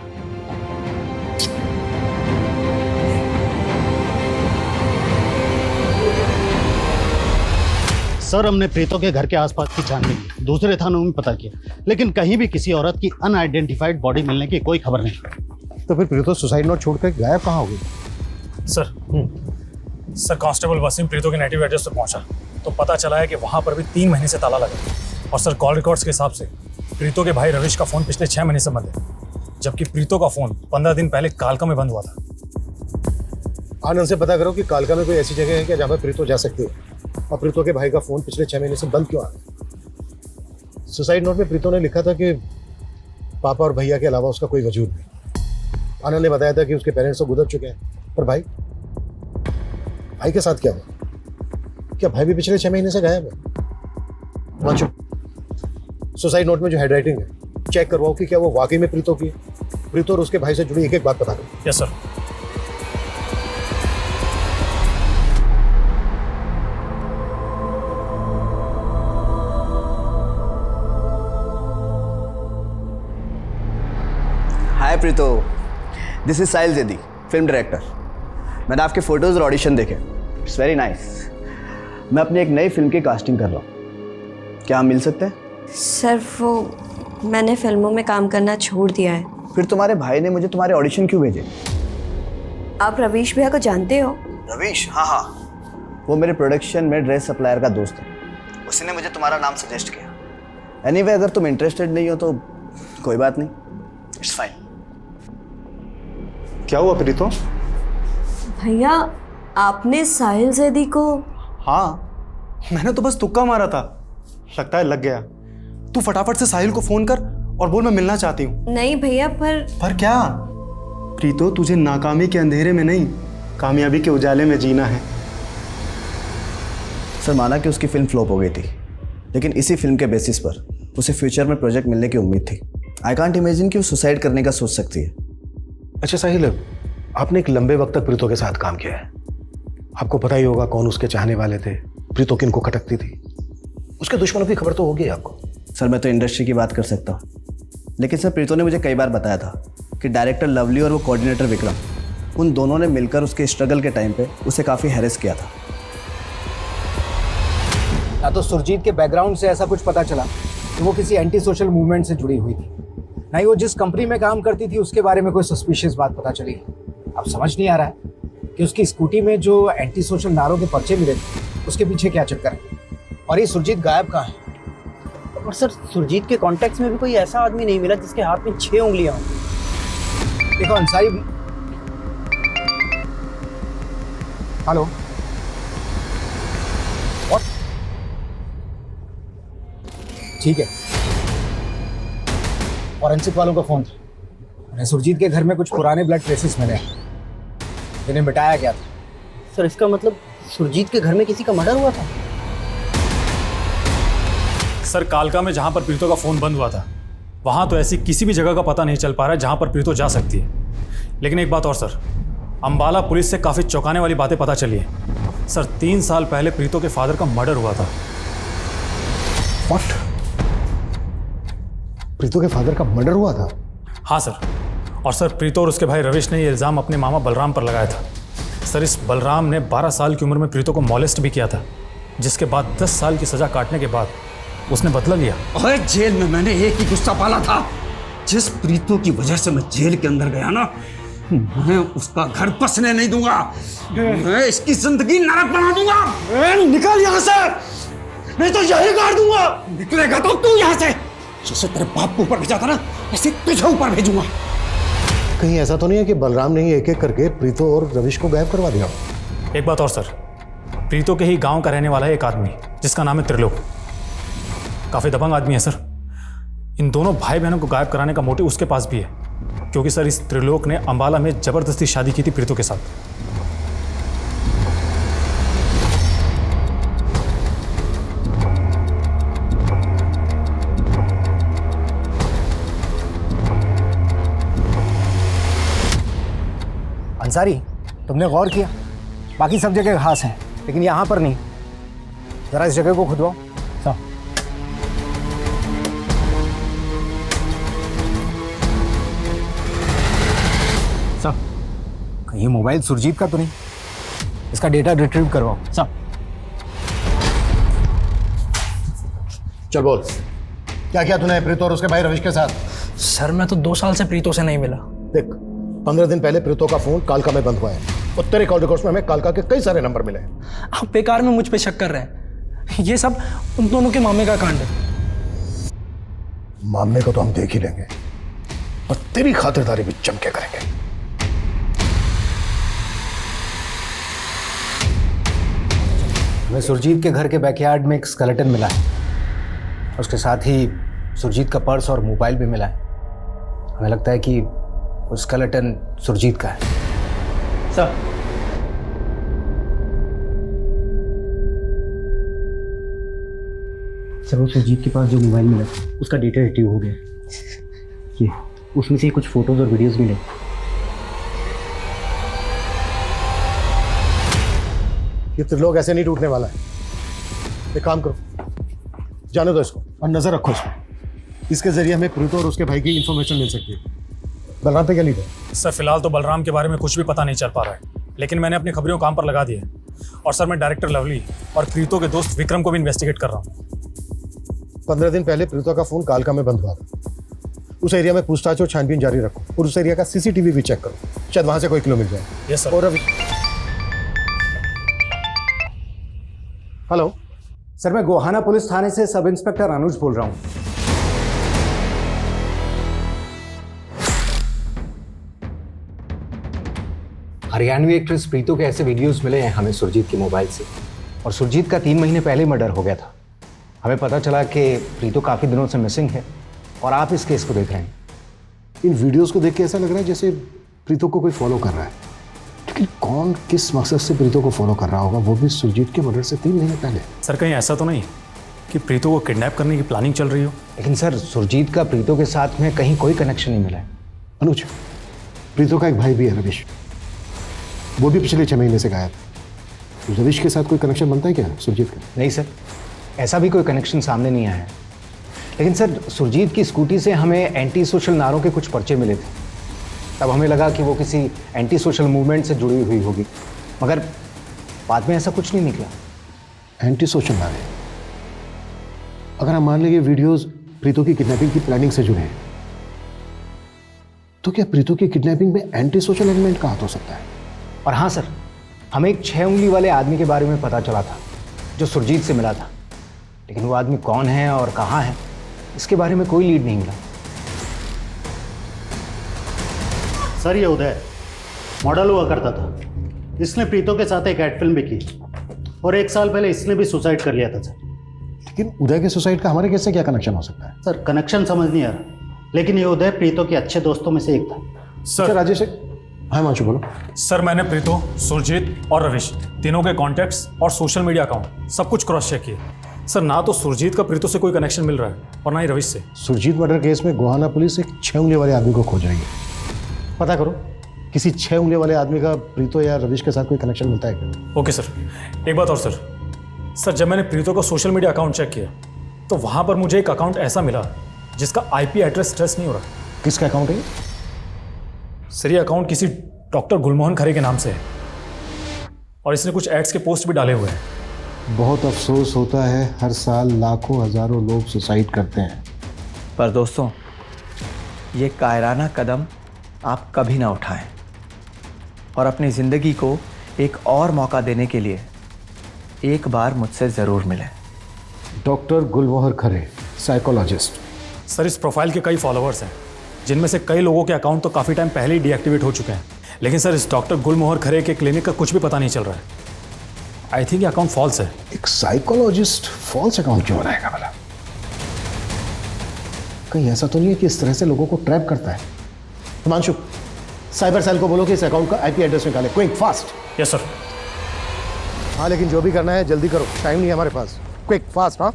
Q: सर, हमने प्रीतो के घर के आसपास की छानबीन की, दूसरे थानों में पता किया, लेकिन कहीं भी किसी औरत की अनआइडेंटिफाइड बॉडी मिलने की कोई खबर नहीं।
A: तो फिर प्रीतो सुसाइड नोट छोड़कर गायब कहाँ हो गई?
R: सर कांस्टेबल वसीम प्रीतो के नेटिव एड्रेस पर पहुंचा तो पता चला है कि वहां पर भी 3 महीने से ताला लगा है। और सर कॉल रिकॉर्ड्स के हिसाब से प्रीतो के भाई रविश का फोन पिछले 6 महीने से बंद है, जबकि प्रीतो का फोन 15 दिन पहले कालका में बंद हुआ था।
A: आनंद से पता करो कि कालका में कोई ऐसी जगह है क्या जहाँ पर प्रीतो जा सकती है, और प्रीतो के भाई का फोन पिछले 6 महीने से बंद क्यों आ रहा? सुसाइड नोट में प्रीतो ने लिखा था कि पापा और भैया के अलावा उसका कोई वजूद नहीं। आनंद ने बताया था कि उसके पेरेंट्स तो गुजर चुके हैं, पर भाई के साथ क्या हुआ? क्या भाई भी पिछले 6 महीने से गायब है? वांचो, सुसाइड नोट में जो हैंडराइटिंग है चेक करवाओ कि क्या वो वाकई में प्रीतो की है। प्रीतो और उसके भाई से जुड़ी एक एक बात बता दो।
R: Yes sir.
S: Hi Preeto, this is Sahil Zaidi, film director. मैंने आपके फोटोज और ऑडिशन देखे, इट्स वेरी नाइस। मैं अपनी एक नई फिल्म की कास्टिंग कर रहा हूँ, क्या हम मिल सकते हैं?
P: सर वो मैंने फिल्मों में काम करना छोड़ दिया है।
S: फिर तुम्हारे भाई ने मुझे तुम्हारे ऑडिशन क्यों भेजे?
P: आप रवीश भैया को जानते हो?
S: रवीश? हाँ, वो मेरे प्रोडक्शन में ड्रेस सप्लायर का दोस्त है, उसने मुझे तुम्हारा नाम सजेस्ट किया। एनीवे, अगर तुम इंटरेस्टेड नहीं हो तो कोई बात नहीं, इट्स फाइन।
G: क्या हुआ प्रीतो?
P: भैया आपने साहिल जैदी को?
G: हाँ, मैंने तो बस तुक्का मारा था, लगता है लग गया। तू फटाफट से साहिल को फोन कर और बोल मैं मिलना चाहती हूँ।
P: नहीं भैया, पर
G: क्या? प्रीतो, तुझे नाकामी के अंधेरे में नहीं, कामयाबी के उजाले में जीना है।
S: सर, माना कि उसकी फिल्म फ्लॉप हो गई थी, लेकिन इसी फिल्म के बेसिस पर उसे फ्यूचर में प्रोजेक्ट मिलने की उम्मीद थी। आई कांट इमेजिन कि वो सुसाइड करने का सोच सकती है।
A: अच्छा साहिल, आपने एक लंबे वक्त तक प्रीतो के साथ काम किया है, आपको पता ही होगा कौन उसके चाहने वाले थे, प्रीतो किनको खटकती थी, उसके दुश्मनों की खबर तो होगी आपको।
S: सर, मैं तो इंडस्ट्री की बात कर सकता हूँ, लेकिन सर प्रीतो ने मुझे कई बार बताया था कि डायरेक्टर लवली और वो कोऑर्डिनेटर विक्रम, उन दोनों ने मिलकर उसके स्ट्रगल के टाइम पे उसे काफ़ी हैरेस किया था।
E: ना तो सुरजीत के बैकग्राउंड से ऐसा कुछ पता चला कि वो किसी एंटी सोशल मूवमेंट से जुड़ी हुई थी, ना ही वो जिस कंपनी में काम करती थी उसके बारे में कोई सस्पिशियस बात पता चली। अब समझ नहीं आ रहा है कि उसकी स्कूटी में जो एंटी सोशल नारों के पर्चे मिले थे उसके पीछे क्या चक्कर है, और ये सुरजीत गायब कहाँ है?
L: और सर, सुरजीत के कॉन्टेक्ट्स में भी कोई ऐसा आदमी नहीं मिला जिसके हाथ में 6 उंगलियां हों।
E: देखो अंसारी, हेलो, व्हाट? ठीक है, फॉरेंसिक वालों का फोन था, उन्हें सुरजीत के घर में कुछ पुराने ब्लड ट्रेसेस मिले, जिन्हें मिटाया गया था।
L: सर, इसका मतलब सुरजीत के घर में किसी का मर्डर हुआ था?
R: सर, कालका में जहां पर प्रीतो का फोन बंद हुआ था, वहां तो ऐसी किसी भी जगह का पता नहीं चल पा रहा है जहां पर प्रीतो जा सकती है। लेकिन एक बात और सर, अंबाला पुलिस से काफी चौंकाने वाली बातें पता चली है। सर, 3 साल पहले प्रीतो के फादर का मर्डर हुआ था।
A: व्हाट? प्रीतो के फादर का मर्डर हुआ था?
R: हाँ सर, और सर प्रीतो और उसके भाई रविश ने ये इल्ज़ाम अपने मामा बलराम पर लगाया था। सर, इस बलराम ने 12 साल की उम्र में प्रीतो को मॉलेस्ट भी किया था, जिसके बाद 10 साल की सज़ा काटने के बाद उसने बदला लिया।
J: अरे जेल में मैंने एक ही गुस्सा पाला था, जिस प्रीतो की वजह से मैं जेल के अंदर गया ना, मैं उसका घर बसने नहीं दूंगा, मैं इसकी जिंदगी नरक बना दूंगा। निकल यहाँ से, नहीं तो यही गाड़ दूंगा। निकलेगा तो तू यहाँ से, जैसे तेरे बाप को ऊपर भेजा था ना, ऐसे तुझे ऊपर भेजूंगा।
A: कहीं ऐसा तो नहीं है कि बलराम ने ही एक एक करके प्रीतो और रविश को गायब करवा दिया?
R: एक बात और सर, प्रीतो के ही गांव का रहने वाला है एक आदमी जिसका नाम है त्रिलोक। काफ़ी दबंग आदमी है सर। इन दोनों भाई बहनों को गायब कराने का मोटिव उसके पास भी है, क्योंकि सर इस त्रिलोक ने अंबाला में जबरदस्ती शादी की थी प्रीतो के साथ।
L: अंसारी, तुमने गौर किया बाकी सब जगह घास है लेकिन यहाँ पर नहीं। जरा इस जगह को खुदवाओ। सब कहीं मोबाइल सुरजीत का तो नहीं? इसका डेटा रिट्रीव करवाओ। सब
A: चल बोल, क्या किया तूने प्रीतो और उसके भाई रविश के साथ?
H: सर मैं तो 2 साल से प्रीतो से नहीं मिला।
A: देख, 15 दिन पहले प्रीतो का फोन कालका में बंद हुआ है और तेरे कॉल रिकॉर्ड्स में हमें कालका के कई सारे नंबर मिले हैं।
H: आप बेकार में मुझ पे शक कर रहे हैं। ये सब उन दोनों के मामे का कांड है।
A: मामले को तो हम देख ही लेंगे और तेरी खातिरदारी भी जम के करेंगे।
L: हमें सुरजीत के घर के बैकयार्ड में एक स्केलेटन मिला है। उसके साथ ही सुरजीत का पर्स और मोबाइल भी मिला है। हमें लगता है कि वो स्केलेटन सुरजीत का है। सर
T: वो सुरजीत के पास जो मोबाइल मिला उसका डेटा रिट्रीव हो गया। ये उसमें से कुछ फोटोज और वीडियोस मिले।
A: ये त्रिलोक ऐसे नहीं टूटने वाला है। एक काम करो, जाने दो इसको और नजर रखो इसको। इसके जरिए हमें प्रीतो और उसके भाई की इंफॉर्मेशन मिल सकती है। बलराम पे क्या लीड है?
R: सर फिलहाल तो बलराम के बारे में कुछ भी पता नहीं चल पा रहा है, लेकिन मैंने अपनी खबरों को काम पर लगा दिया है। और सर मैं डायरेक्टर लवली और प्रीतो के दोस्त विक्रम को भी इन्वेस्टिगेट कर रहा हूँ।
A: 15 दिन पहले प्रीतो का फोन कालका में बंद हुआ था। उस एरिया में पूछताछ और छानबीन जारी रखो और उस एरिया का सीसीटीवी भी चेक करो, शायद वहां से कोई क्लू मिल जाए।
R: Yes sir.
A: और अभी हेलो
L: सर, मैं गोहाना पुलिस थाने से सब इंस्पेक्टर अनुज बोल रहा हूँ। हरियाणवी एक्ट्रेस प्रीतो के ऐसे वीडियोस मिले हैं हमें सुरजीत के मोबाइल से, और सुरजीत का 3 महीने पहले मर्डर हो गया था। हमें पता चला कि प्रीतो काफ़ी दिनों से मिसिंग है और आप इस केस को देख रहे हैं।
A: इन वीडियोस को देख के ऐसा लग रहा है जैसे प्रीतो को कोई फॉलो कर रहा है, लेकिन कौन किस मकसद से प्रीतो को फॉलो कर रहा होगा, वो भी सुरजीत के मर्डर से 3 महीने पहले।
R: सर कहीं ऐसा तो नहीं कि प्रीतो को किडनैप करने की प्लानिंग चल रही हो?
L: लेकिन सर सुरजीत का प्रीतो के साथ में कहीं कोई कनेक्शन नहीं मिला है।
A: अनुज, प्रीतो का एक भाई भी है रविश, वो भी पिछले 6 महीने से गायब है। रविश के साथ कोई कनेक्शन बनता है क्या सुरजीत का?
L: नहीं सर, ऐसा भी कोई कनेक्शन सामने नहीं आया है। लेकिन सर सुरजीत की स्कूटी से हमें एंटी सोशल नारों के कुछ पर्चे मिले थे। तब हमें लगा कि वो किसी एंटी सोशल मूवमेंट से जुड़ी हुई होगी, मगर बाद में ऐसा कुछ नहीं निकला।
A: एंटी सोशल नारे? अगर हम मान लें ये वीडियोस प्रीतो की किडनैपिंग की प्लानिंग से जुड़े हैं, तो क्या प्रीतो की किडनैपिंग में एंटी सोशल एलिमेंट का हाथ हो सकता है?
L: और हाँ सर, हमें एक 6 उंगली वाले आदमी के बारे में पता चला था जो सुरजीत से मिला था, लेकिन वो आदमी कौन है और कहाँ है इसके बारे में कोई लीड नहीं मिला।
Q: सर ये उदय मॉडल हुआ करता था। इसने प्रीतो के साथ एक एड फिल्म भी की और 1 साल पहले इसने भी सुसाइड कर लिया था सर।
A: लेकिन उदय के सुसाइड का हमारे केस से क्या कनेक्शन हो सकता है?
Q: सर कनेक्शन समझ नहीं आ रहा, लेकिन ये उदय प्रीतो के अच्छे दोस्तों में से एक था।
R: सर
A: राजेश, हाँ मांशु बोलो।
R: सर मैंने प्रीतो, सुरजीत और रविश तीनों के कॉन्टैक्ट्स और सोशल मीडिया अकाउंट सब कुछ क्रॉस चेक किए। सर ना तो सुरजीत का प्रीतो से कोई कनेक्शन मिल रहा है और ना ही रविश से।
A: सुरजीत मर्डर केस में गोहाना पुलिस एक 6 उंगली वाले आदमी को खोज रही है। पता करो किसी 6 उंगली वाले आदमी का प्रीतो या रविश के साथ कोई कनेक्शन मिलता है क्या?
R: Okay sir. एक बात और सर जब मैंने प्रीतो का सोशल मीडिया अकाउंट चेक किया तो वहां पर मुझे एक अकाउंट ऐसा मिला जिसका आईपी एड्रेस ट्रेस नहीं हो रहा।
A: किसका अकाउंट है?
R: सर ये अकाउंट किसी डॉक्टर गुलमोहन खरे के नाम से है और इसने कुछ एड्स के पोस्ट भी डाले हुए हैं।
A: बहुत अफसोस होता है, हर साल लाखों हजारों लोग सुसाइड करते हैं।
N: पर दोस्तों ये कायराना कदम आप कभी ना उठाएं और अपनी ज़िंदगी को एक और मौका देने के लिए एक बार मुझसे ज़रूर मिलें।
A: डॉक्टर गुलमोहर खरे, साइकोलॉजिस्ट।
R: सर इस प्रोफाइल के कई फॉलोअर्स हैं जिनमें से कई लोगों के अकाउंट तो काफ़ी टाइम पहले ही डीएक्टिवेट हो चुके हैं, लेकिन सर इस डॉक्टर गुलमोहर खरे के क्लिनिक का कुछ भी पता नहीं चल रहा है। आई थिंक ये अकाउंट फॉल्स है।
A: एक साइकोलॉजिस्ट फॉल्स अकाउंट क्यों बनाएगा भला? कहीं ऐसा तो नहीं है कि इस तरह से लोगों को ट्रैप करता है? हिमांशु, साइबर सेल को बोलो कि इस अकाउंट का आईपी एड्रेस निकाले, क्विक फास्ट।
R: Yes sir.
A: हाँ लेकिन जो भी करना है जल्दी करो, टाइम नहीं है हमारे पास। Quick fast. हाँ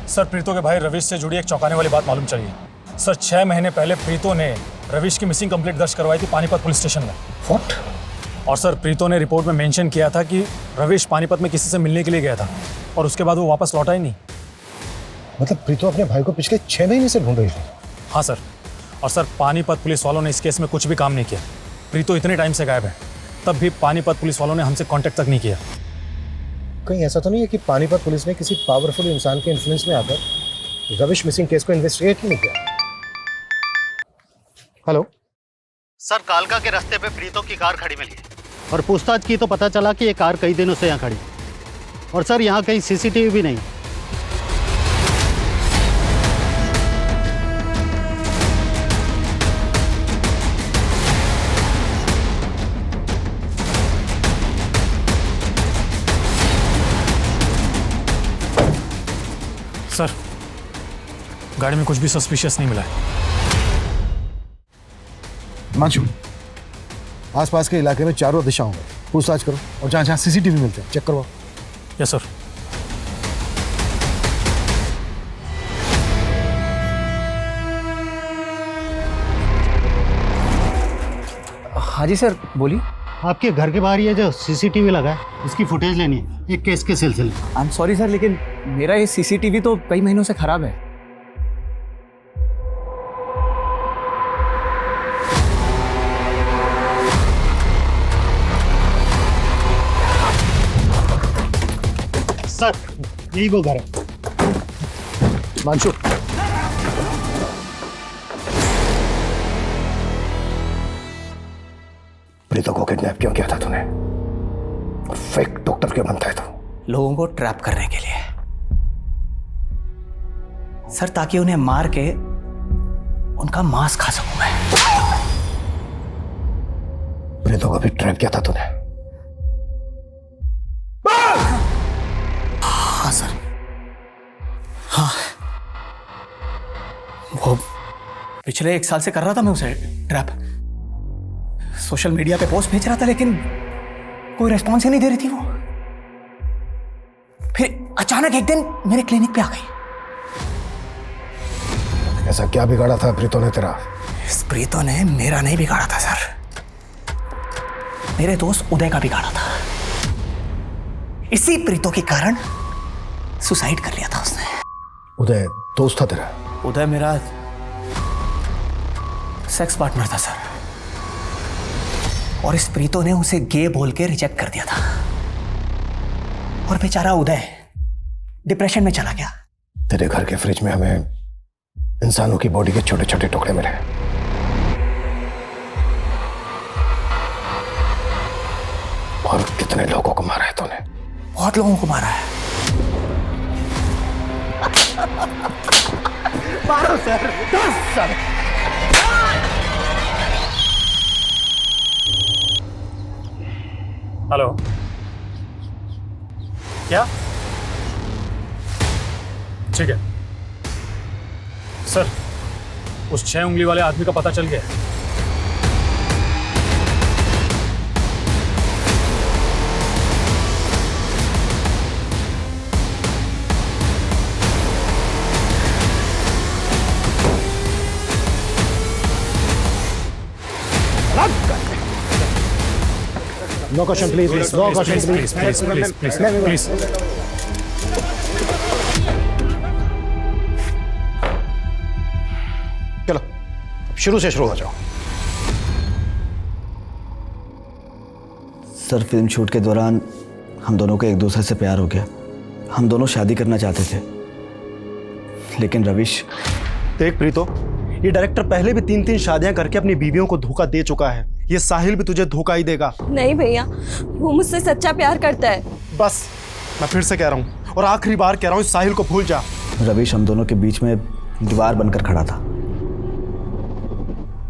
R: सर प्रीतो के भाई रविश से जुड़ी एक चौंकाने वाली बात मालूम चली है। सर 6 महीने पहले प्रीतो ने रविश की मिसिंग कंप्लेंट दर्ज करवाई थी पानीपत पुलिस स्टेशन में।
A: व्हाट?
R: और सर प्रीतो ने रिपोर्ट में मेंशन किया था कि रविश पानीपत में किसी से मिलने के लिए गया था और उसके बाद वो वापस लौटा ही नहीं।
A: मतलब प्रीतो अपने भाई को पिछले 6 महीने से ढूंढ रही थी?
R: हाँ सर। और सर पानीपत पुलिस वालों ने इस केस में कुछ भी काम नहीं किया। प्रीतो इतने टाइम से गायब है, तब भी पानीपत पुलिस वालों ने हमसे कांटेक्ट तक नहीं किया।
A: कहीं ऐसा तो नहीं है कि पानीपत पुलिस ने किसी पावरफुल इंसान के इन्फ्लुएंस में आकर रविश मिसिंग केस को इन्वेस्टिगेट ही नहीं किया? हेलो
Q: सर, कालका के रास्ते पे प्रीतो की कार खड़ी मिली और पूछताछ की तो पता चला कि ये कार कई दिनों से यहाँ खड़ी और सर यहाँ कहीं सीसीटीवी भी नहीं।
R: सर गाड़ी में कुछ भी सस्पिशियस नहीं मिला है।
A: हिमांशु, आसपास के इलाके में चारों दिशाओं में पूछताछ करो और जहाँ जहाँ सीसीटीवी मिलते हैं चेक करवाओ।
R: Yes sir.
E: हाँ जी सर, बोलिए।
Q: आपके घर के बाहर ये जो सीसीटीवी लगा है इसकी फुटेज लेनी है, एक केस के सिलसिले।
E: आई एम सॉरी सर, लेकिन मेरा ये सीसीटीवी तो कई महीनों से खराब है।
Q: सर यही वो घर है।
A: हिमांशु, प्रीतो को किडनैप क्यों किया था तूने? और फेक डॉक्टर क्यों बनता है तू?
E: लोगों को ट्रैप करने के लिए सर, ताकि उन्हें मार के उनका मांस खा सकूं मैं।
A: प्रीतो को भी ट्रैप किया था तूने?
E: हाँ सर, हाँ। वो पिछले 1 साल से कर रहा था मैं उसे ट्रैप। सोशल मीडिया पे पोस्ट भेज रहा था लेकिन कोई रिस्पॉन्स ही नहीं दे रही थी वो। फिर अचानक एक दिन मेरे क्लिनिक पे आ गई।
A: ऐसा क्या बिगाड़ा था प्रीतो ने तेरा?
E: इस प्रीतो ने मेरा नहीं बिगाड़ा था सर, मेरे दोस्त उदय का बिगाड़ा था। इसी प्रीतो के कारण सुसाइड कर लिया था उसने।
A: उदय दोस्त था तेरा?
E: उदय मेरा सेक्स पार्टनर था सर, और इस प्रीतो ने उसे गे बोल के रिजेक्ट कर दिया था और बेचारा उदय डिप्रेशन में चला गया।
A: तेरे घर के फ्रिज में हमें इंसानों की बॉडी के छोटे छोटे टुकड़े मिले। और कितने लोगों को मारा है तूने?
E: बहुत लोगों को मारा है।
Q: मारो सर, 10 सर।
R: हेलो, क्या? ठीक है सर, उस 6 उंगली वाले आदमी का पता चल गया।
A: No caution, please. No caution, please.
R: Please.
A: चलो शुरू से शुरू हो जाओ।
S: सर, फिल्म शूट के दौरान हम दोनों को एक दूसरे से प्यार हो गया। हम दोनों शादी करना चाहते थे, लेकिन रविश।
G: देख प्रीतो, ये डायरेक्टर पहले भी 3-3 शादियां करके अपनी बीवियों को धोखा दे चुका है। ये साहिल भी तुझे धोखा ही देगा।
D: नहीं भैया, वो मुझसे सच्चा प्यार करता है।
G: बस, मैं फिर से कह रहा हूँ और आखिरी बार कह रहा हूँ, साहिल को भूल जा।
S: रविश हम दोनों के बीच में दीवार बनकर खड़ा था।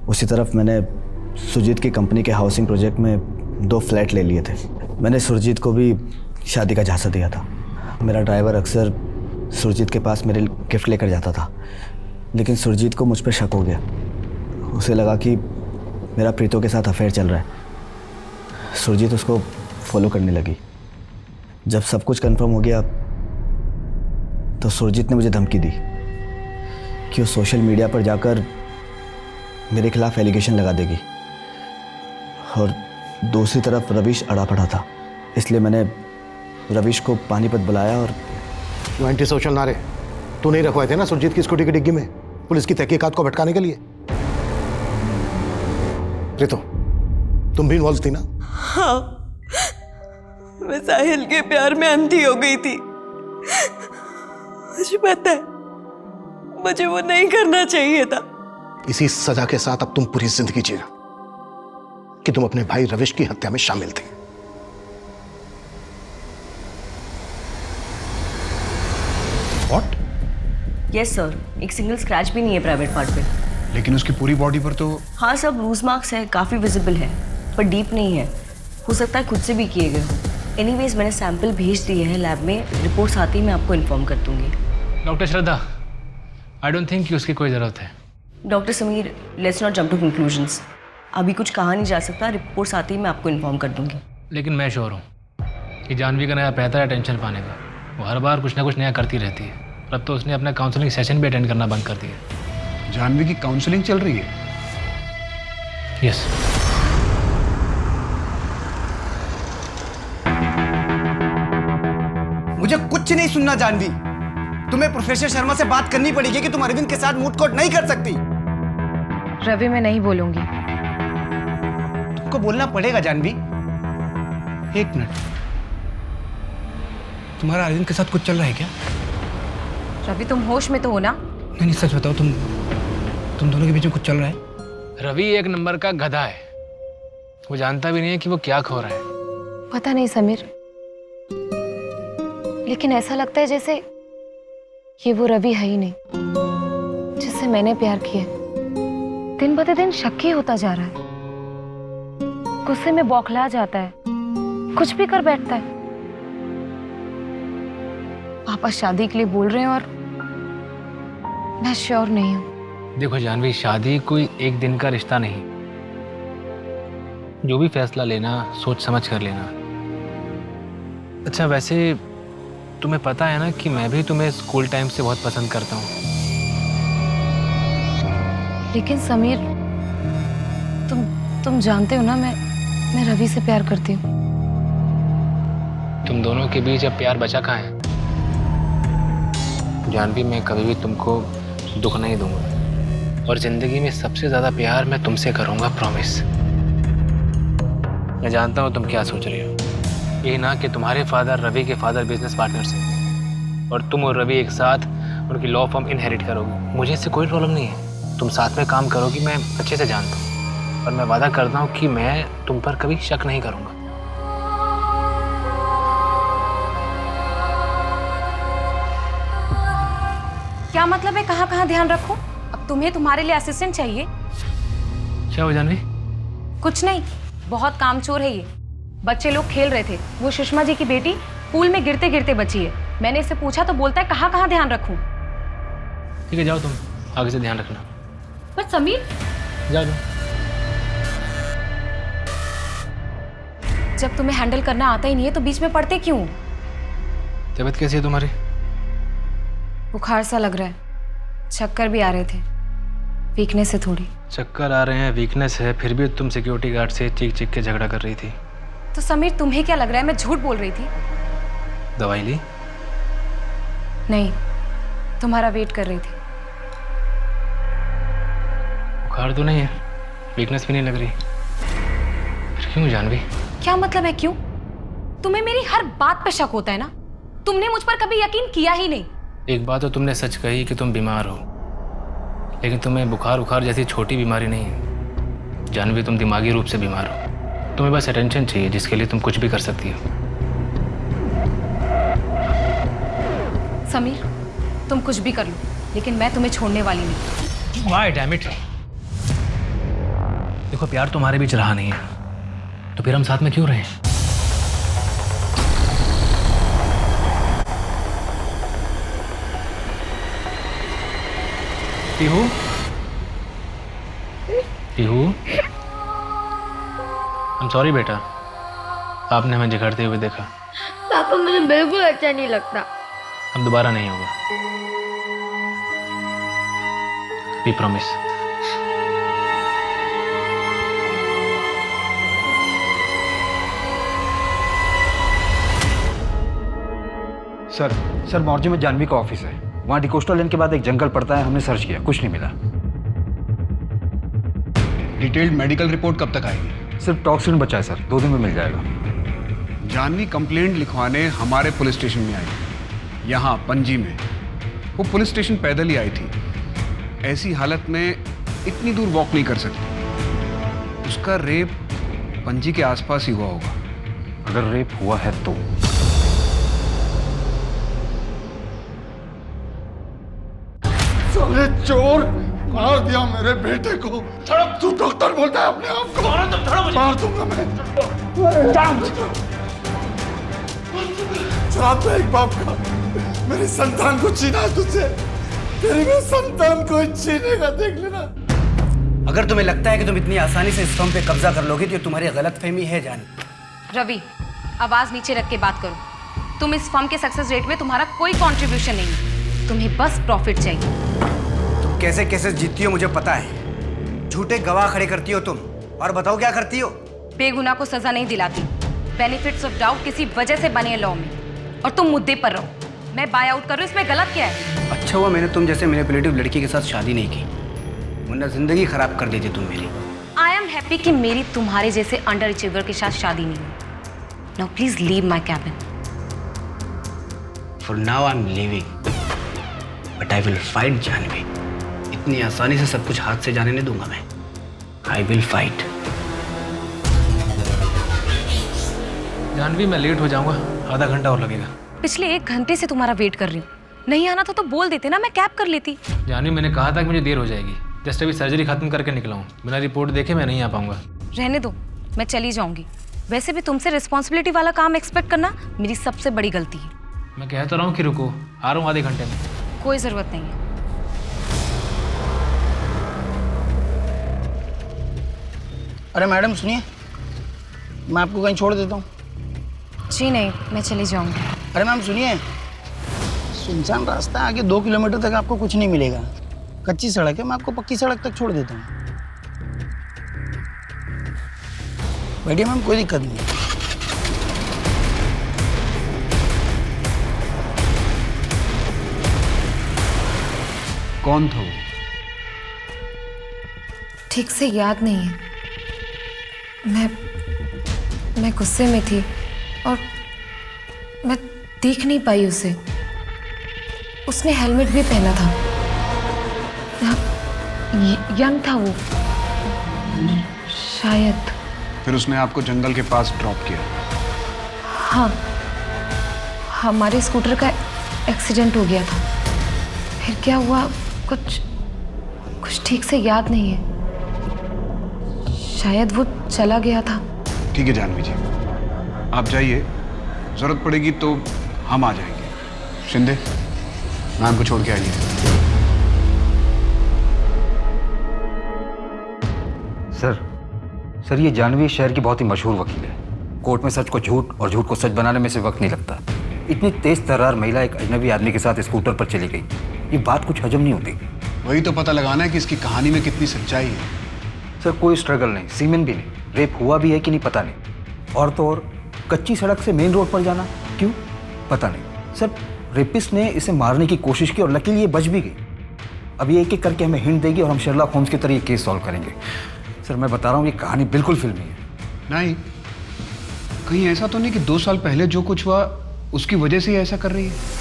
S: उसी तरफ मैंने सुरजीत की कंपनी के हाउसिंग प्रोजेक्ट में 2 फ्लैट ले लिए थे। मैंने सुरजीत को भी शादी का झांसा दिया था। मेरा ड्राइवर अक्सर सुरजीत के पास मेरे गिफ्ट लेकर जाता था, लेकिन सुरजीत को मुझ पर शक हो गया। उसे लगा कि मेरा प्रीतो के साथ अफेयर चल रहा है। सुरजीत उसको फॉलो करने लगी। जब सब कुछ कंफर्म हो गया तो सुरजीत ने मुझे धमकी दी कि वो सोशल मीडिया पर जाकर मेरे खिलाफ एलिगेशन लगा देगी, और दूसरी तरफ रवीश अड़ा पड़ा था, इसलिए मैंने रवीश को पानीपत बुलाया। और
A: वो एंटी सोशल नारे तू नहीं रखवाए थे ना सुरजीत की स्कूटी की डिग्गी में पुलिस की तहकीकात को भटकाने के लिए? रितो, तुम भी इन्वॉल्व थी ना?
D: हाँ, मैं साहिल के प्यार में अंधी हो गई थी। मुझे पता है, मुझे वो नहीं करना चाहिए था।
A: इसी सजा के साथ अब तुम पूरी जिंदगी जी कि तुम अपने भाई रविश की हत्या में शामिल थी।
L: व्हाट?
U: यस सर, एक सिंगल स्क्रैच भी नहीं है प्राइवेट पार्ट पे।
L: लेकिन उसकी पूरी बॉडी पर तो।
U: हाँ, सब ब्रूज मार्क्स है, काफ़ी विजिबल है, पर डीप नहीं है। हो सकता है खुद से भी किए गए हो। एनीवेज मैंने सैंपल भेज दिए हैं लैब में, रिपोर्ट्स आती ही मैं आपको इन्फॉर्म कर दूंगी।
M: Doctor Shraddha, I don't think कि उसकी कोई ज़रूरत है।
U: Doctor Sameer, let's not jump to conclusions. अभी कुछ कहा नहीं जा सकता, रिपोर्ट्स आती ही मैं आपको इन्फॉर्म कर दूंगी।
M: लेकिन मैं श्योर हूँ कि जानवी का नया पैसा है टेंशन पाने का। वो हर बार कुछ ना कुछ नया करती रहती है। अब तो उसने अपना काउंसलिंग सेशन भी अटेंड करना बंद कर दिया।
L: जानवी की काउंसलिंग चल रही है?
M: यस।
E: मुझे कुछ नहीं सुनना जानवी। तुम्हें प्रोफेसर शर्मा से बात करनी पड़ेगी कि तुम अरविंद के साथ मूड कोर्ट नहीं कर सकती।
U: रवि, मैं नहीं बोलूंगी।
E: तुमको बोलना पड़ेगा जानवी।
M: एक मिनट, तुम्हारा अरविंद के साथ कुछ चल रहा है क्या?
U: रवि, तुम होश में तो हो ना?
M: नहीं, सच बताओ, तुम दोनों के बीच में कुछ चल रहा है? रवि एक नंबर का गधा है। वो जानता भी नहीं है कि वो क्या खो रहा है।
U: पता नहीं समीर, लेकिन ऐसा लगता है जैसे ये वो रवि है ही नहीं जिससे मैंने प्यार किया। दिन ब दिन शक ही होता जा रहा है। गुस्से में बौखला जाता है, कुछ भी कर बैठता है। पापा शादी के लिए बोल रहे हैं और मैं श्योर नहीं हूं।
M: देखो जानवी, शादी कोई एक दिन का रिश्ता नहीं। जो भी फैसला लेना सोच समझ कर लेना। अच्छा, वैसे तुम्हें पता है ना कि मैं भी तुम्हें स्कूल टाइम से बहुत पसंद करता हूँ।
U: लेकिन समीर, तुम जानते हो ना, मैं रवि से प्यार करती हूँ।
M: तुम दोनों के बीच अब प्यार बचा कहाँ है? जानवी, मैं कभी भी तुमको दुख नहीं दूंगा, और जिंदगी में सबसे ज्यादा प्यार मैं तुमसे करूंगा, प्रॉमिस। मैं जानता हूँ तुम क्या सोच रही हो। ये ना कि तुम्हारे फादर रवि के फादर बिजनेस पार्टनर्स हैं और तुम और रवि एक साथ उनकी लॉ फर्म इनहेरिट करोगे। मुझे इससे कोई प्रॉब्लम नहीं है, तुम साथ में काम करोगी, मैं अच्छे से जानता हूँ। और मैं वादा करता हूँ कि मैं तुम पर कभी शक नहीं करूँगा।
U: क्या मतलब है कहाँ कहाँ ध्यान रखो? अब तुम्हें तुम्हारे लिए असिस्टेंट चाहिए?
M: क्या हो जानवी?
U: कुछ नहीं, बहुत कामचोर है ये। बच्चे लोग खेल रहे थे, वो सुषमा जी की बेटी पूल में गिरते गिरते बची है। मैंने इससे पूछा तो बोलता है कहाँ कहाँ ध्यान रखूं।
M: ठीक है, जाओ तुम आगे से ध्यान रखना।
U: पर समीर,
M: जाओ।
U: जब तुम्हें हैंडल करना आता ही नहीं है तो बीच में पड़ते क्यों?
M: तबीयत कैसी है तुम्हारी?
U: बुखार सा लग रहा है, चक्कर भी आ रहे थे, वीकनेस है थोड़ी।
M: चक्कर आ रहे हैं, वीकनेस है, फिर भी तुम सिक्योरिटी गार्ड से चीख चीख के झगड़ा कर रही थी।
U: तो समीर, तुम्हें क्या लग रहा है मैं झूठ बोल रही थी?
M: दवाई ली?
U: नहीं, तुम्हारा वेट कर रही थी।
M: बुखार तो नहीं है, वीकनेस भी नहीं लग रही, फिर क्यों जानवी?
U: क्या मतलब है क्यों? तुम्हें मेरी हर बात पे शक होता है ना? तुमने मुझ पर कभी यकीन किया ही नहीं।
M: एक बात तो तुमने सच कही कि तुम बीमार हो, लेकिन तुम्हें बुखार जैसी छोटी बीमारी नहीं है जानवी। तुम दिमागी रूप से बीमार हो। तुम्हें बस अटेंशन चाहिए, जिसके लिए तुम कुछ भी कर सकती हो।
U: समीर, तुम कुछ भी कर लो, लेकिन मैं तुम्हें छोड़ने वाली नहीं।
M: Why, damn it? देखो, प्यार तुम्हारे बीच रहा नहीं है, तो फिर हम साथ में क्यों रहे? पीहू, पीहू, I'm sorry बेटा, आपने हमें झगड़ते हुए देखा।
V: पापा, मुझे बिल्कुल अच्छा नहीं लगता।
M: अब दोबारा नहीं होगा, वी प्रॉमिस।
L: सर मौर्जी में जानवी का ऑफिस है, वहाँ डिकोस्टा लेन के बाद एक जंगल पड़ता है, हमने सर्च किया, कुछ नहीं मिला।
J: डिटेल्ड मेडिकल रिपोर्ट कब तक आएगी?
L: सिर्फ टॉक्सिन बचा है सर, 2 दिन में मिल जाएगा।
J: जानवी कंप्लेंट लिखवाने हमारे पुलिस स्टेशन में आई, यहाँ पणजी में। वो पुलिस स्टेशन पैदल ही आई थी, ऐसी हालत में इतनी दूर वॉक नहीं कर सकती। उसका रेप पणजी के आसपास ही हुआ होगा।
L: अगर रेप हुआ है तो
I: साले चोर, मार दिया मेरे बेटे को। तू डॉक्टर बोलता है अपने आप को? मार दूंगा मैं। श्राप है एक बाप का, मेरी संतान को छीना है तुझसे। तेरी भी संतान को छीनेगा, देख लेना।
B: अगर तुम्हें लगता है कि तुम इतनी आसानी से इस फर्म पे कब्जा कर लोगे तो तुम्हारी गलतफहमी है जान।
U: रवि, आवाज नीचे रख के बात करो। तुम इस फर्म के सक्सेस रेट में तुम्हारा कोई कंट्रीब्यूशन नहीं है, तुम्हें बस प्रॉफिट चाहिए।
B: तुम कैसे कैसे जीतती हो मुझे पता है। झूठे गवाह खड़े करती हो तुम, और बताओ क्या करती हो?
U: बेगुनाह को सजा नहीं दिलाती। बेनिफिट्स ऑफ डाउट किसी वजह से बने लॉ में, और तुम मुद्दे पर रहो। मैं बाय आउट कर रही हूँ, इसमें गलत क्या है?
B: अच्छा हुआ मैंने तुम जैसे मैनिपुलेटिव लड़की के साथ शादी नहीं की, वरना जिंदगी खराब कर देती तुम मेरी।
U: आई एम हैप्पी कि मेरी तुम्हारे जैसे अंडर अचीवर के साथ शादी नहीं हुई। Now please leave my cabin.
B: For now I am leaving, but I will fight Janvi. इतनी आसानी से सब कुछ हाथ से जाने नहीं दूंगा मैं। आई विल फाइट।
M: जानवी, मैं लेट हो जाऊंगा, आधा घंटा और लगेगा।
U: पिछले 1 घंटे से तुम्हारा वेट कर रही हूँ। नहीं आना था तो बोल देते ना, मैं कैब कर लेती।
M: जानवी, मैंने कहा था कि मुझे देर हो जाएगी। जस्ट अभी सर्जरी खत्म करके निकला हूँ, बिना रिपोर्ट देखे मैं नहीं आ पाऊंगा।
U: रहने दो, मैं चली जाऊंगी। वैसे भी तुमसे रिस्पॉन्सिबिलिटी वाला काम एक्सपेक्ट करना मेरी सबसे बड़ी गलती है।
M: मैं कह तो रहा हूँ कि रुको, आ रहा हूँ आधे घंटे में।
U: कोई जरूरत नहीं है।
F: अरे मैडम सुनिए, मैं आपको कहीं छोड़ देता हूँ।
U: जी नहीं, मैं चली जाऊंगी।
F: अरे मैम सुनिए, सुनसान रास्ता है, आगे 2 किलोमीटर तक आपको कुछ नहीं मिलेगा। कच्ची सड़क है, मैं आपको पक्की सड़क तक छोड़ देता हूँ। बैठिए मैम, कोई दिक्कत नहीं।
J: कौन था वो?
U: ठीक से याद नहीं है। मैं गुस्से में थी और मैं देख नहीं पाई उसे। उसने हेलमेट भी पहना था। यंग था वो शायद।
J: फिर उसने आपको जंगल के पास ड्रॉप किया?
U: हाँ, हमारे स्कूटर का एक्सीडेंट हो गया था। फिर क्या हुआ कुछ ठीक से याद नहीं है। शायद वो चला गया था।
J: ठीक है जानवी जी, आप जाइए, जरूरत पड़ेगी तो हम आ जाएंगे। शिंदे, मैम को छोड़ के आइए।
L: सर ये जानवी शहर की बहुत ही मशहूर वकील है। कोर्ट में सच को झूठ और झूठ को सच बनाने में से वक्त नहीं लगता। इतनी तेज तर्रार महिला एक अजनबी आदमी के साथ स्कूटर पर चली गई, ये बात कुछ हजम नहीं होती।
J: वही तो पता लगाना है कि इसकी कहानी में कितनी सच्चाई है।
L: सर कोई स्ट्रगल नहीं, सीमेन भी नहीं, रेप हुआ भी है कि नहीं पता नहीं। और तो और कच्ची सड़क से मेन रोड पर जाना क्यों पता नहीं। सर रेपिस्ट ने इसे मारने की कोशिश की और लकीली ये बच भी गई। अब ये एक एक करके हमें हिंट देगी और हम शेरलॉक होम्स की तरह ये केस सॉल्व करेंगे। सर मैं बता रहा हूँ ये कहानी बिल्कुल फिल्मी है।
J: नहीं, कहीं ऐसा तो नहीं कि 2 साल पहले जो कुछ हुआ उसकी वजह से ही ऐसा कर रही है?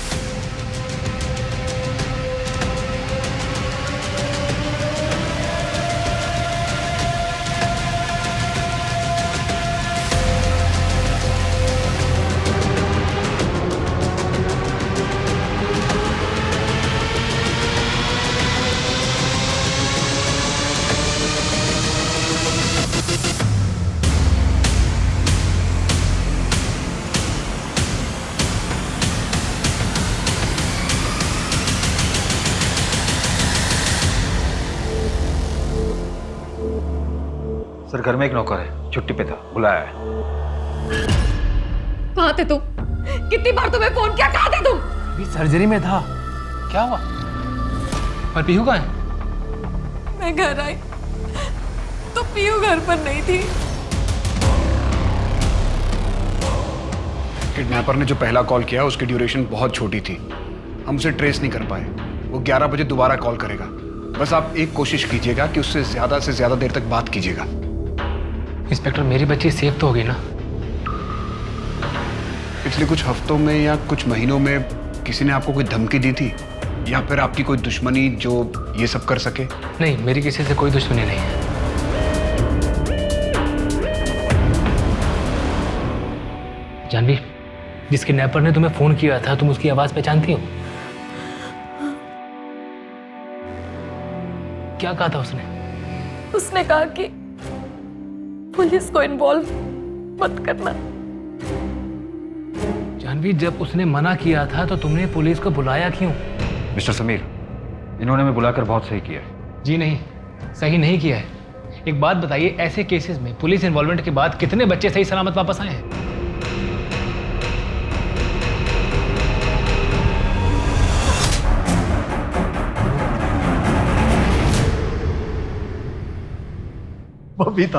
L: सर घर में एक नौकर है, छुट्टी पे था, बुलाया है।
U: कहाँ थे तुम? कितनी बार तुम्हें फोन किया, कहाँ थे तुम?
M: अभी सर्जरी में था। क्या हुआ? पर पीहू कहाँ है?
K: मैं घर आई तो पीहू घर पर नहीं थी।
C: किडनैपर ने जो पहला कॉल किया उसकी ड्यूरेशन बहुत छोटी थी, हम उसे ट्रेस नहीं कर पाए। वो 11 बजे दोबारा कॉल करेगा। बस आप एक कोशिश कीजिएगा कि उससे ज़्यादा से ज़्यादा देर तक बात कीजिएगा।
M: इंस्पेक्टर, मेरी बच्ची सेफ तो होगी ना?
C: पिछले कुछ हफ्तों में या कुछ महीनों में किसी ने आपको कोई धमकी दी थी या फिर आपकी कोई दुश्मनी जो ये सब कर सके?
M: नहीं, मेरी किसी से कोई दुश्मनी नहीं है। जानवी, जिस किडनैपर ने तुम्हें फोन किया था, तुम उसकी आवाज पहचानती हो? क्या कहा था उसने?
K: उसने कहा कि पुलिस को इन्वॉल्व मत करना।
M: जानवी, जब उसने मना किया था तो तुमने पुलिस को बुलाया क्यों?
O: मिस्टर समीर, इन्होंने मैं बुलाकर बहुत सही किया है।
M: जी नहीं, सही नहीं किया है। एक बात बताइए, ऐसे केसेस में पुलिस इन्वॉल्वमेंट के बाद कितने बच्चे सही सलामत वापस आए हैं?
I: बबीता।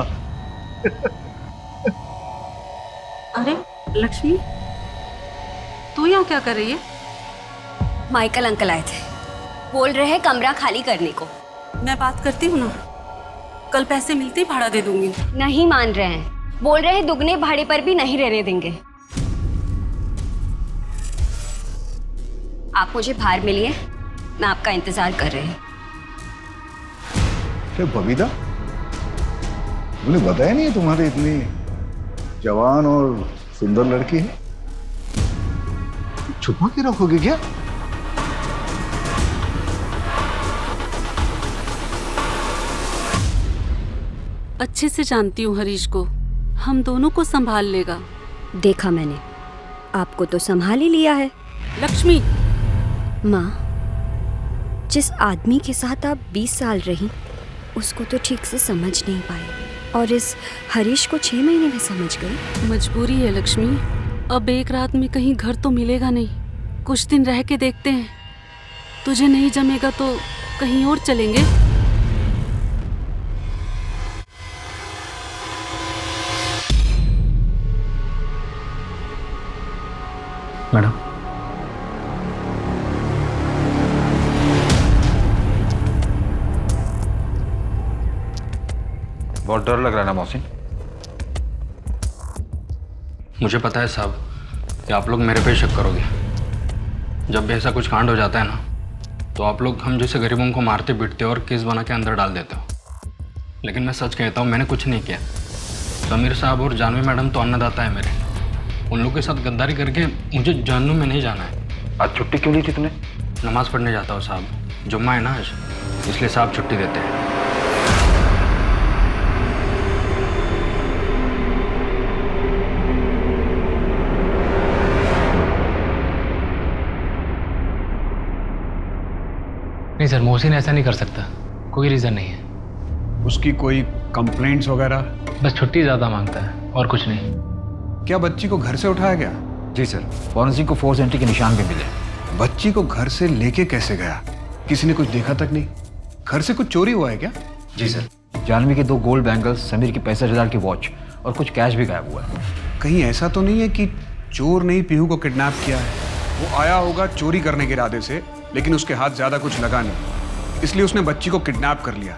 W: अरे लक्ष्मी, तू यहाँ क्या कर रही है?
P: माइकल अंकल आए थे, बोल रहे हैं कमरा खाली करने को।
W: मैं बात करती हूँ ना, कल पैसे मिलते ही भाड़ा दे दूंगी।
P: नहीं मान रहे हैं, बोल रहे हैं दुगने भाड़े पर भी नहीं रहने देंगे। आप मुझे बाहर मिलिए, मैं आपका इंतजार कर रही हूँ।
X: बबीता, मुझे बताया नहीं है तुम्हारी इतनी जवान और सुंदर लड़की है? छुपा के रखोगे क्या?
W: अच्छे से जानती हूँ हरीश को, हम दोनों को संभाल लेगा।
P: देखा मैंने, आपको तो संभाल ही लिया है।
W: लक्ष्मी,
P: माँ, जिस आदमी के साथ आप 20 साल रही उसको तो ठीक से समझ नहीं पाई और इस हरीश को 6 महीने में समझ गई।
W: मजबूरी है लक्ष्मी, अब एक रात में कहीं घर तो मिलेगा नहीं, कुछ दिन रह के देखते हैं। तुझे नहीं जमेगा तो कहीं और चलेंगे।
O: मैडम, बहुत डर लग रहा है ना मोहसिन?
B: मुझे पता है साहब कि आप लोग मेरे पे शक करोगे। जब भी ऐसा कुछ कांड हो जाता है ना, तो आप लोग हम जैसे गरीबों को मारते पीटते और केस बना के अंदर डाल देते हो। लेकिन मैं सच कहता हूँ, मैंने कुछ नहीं किया। समीर साहब और जानवी मैडम तो अन्नदाता है मेरे। उन लोगों के साथ गद्दारी करके मुझे जहन्नुम में नहीं जाना है।
O: आज छुट्टी क्यों ली थी तूने?
B: नमाज पढ़ने जाता हूँ साहब, जुम्मा है ना आज, इसलिए साहब छुट्टी देते हैं।
M: नहीं सर, मोहसिन ऐसा नहीं कर सकता, कोई रीज़न नहीं है।
C: उसकी कोई कंप्लेंट्स वगैरह?
M: बस छुट्टी ज़्यादा मांगता है और कुछ नहीं।
C: क्या बच्ची को घर से उठाया गया?
O: जी सर, फॉरेंसिक को फोर्स एंट्री के निशान भी मिले।
C: बच्ची को घर से लेके कैसे गया? किसी ने कुछ देखा तक नहीं? घर से कुछ चोरी हुआ है क्या?
O: जी सर, जानवी के 2 गोल्ड बैंगल्स, समीर की 65,000 की वॉच और कुछ कैश भी गायब हुआ है।
C: कहीं ऐसा तो नहीं है कि चोर ने ही पीहू को किडनैप किया है? वो आया होगा चोरी करने के इरादे से, लेकिन उसके हाथ ज्यादा कुछ लगा नहीं, इसलिए उसने बच्ची को किडनैप कर लिया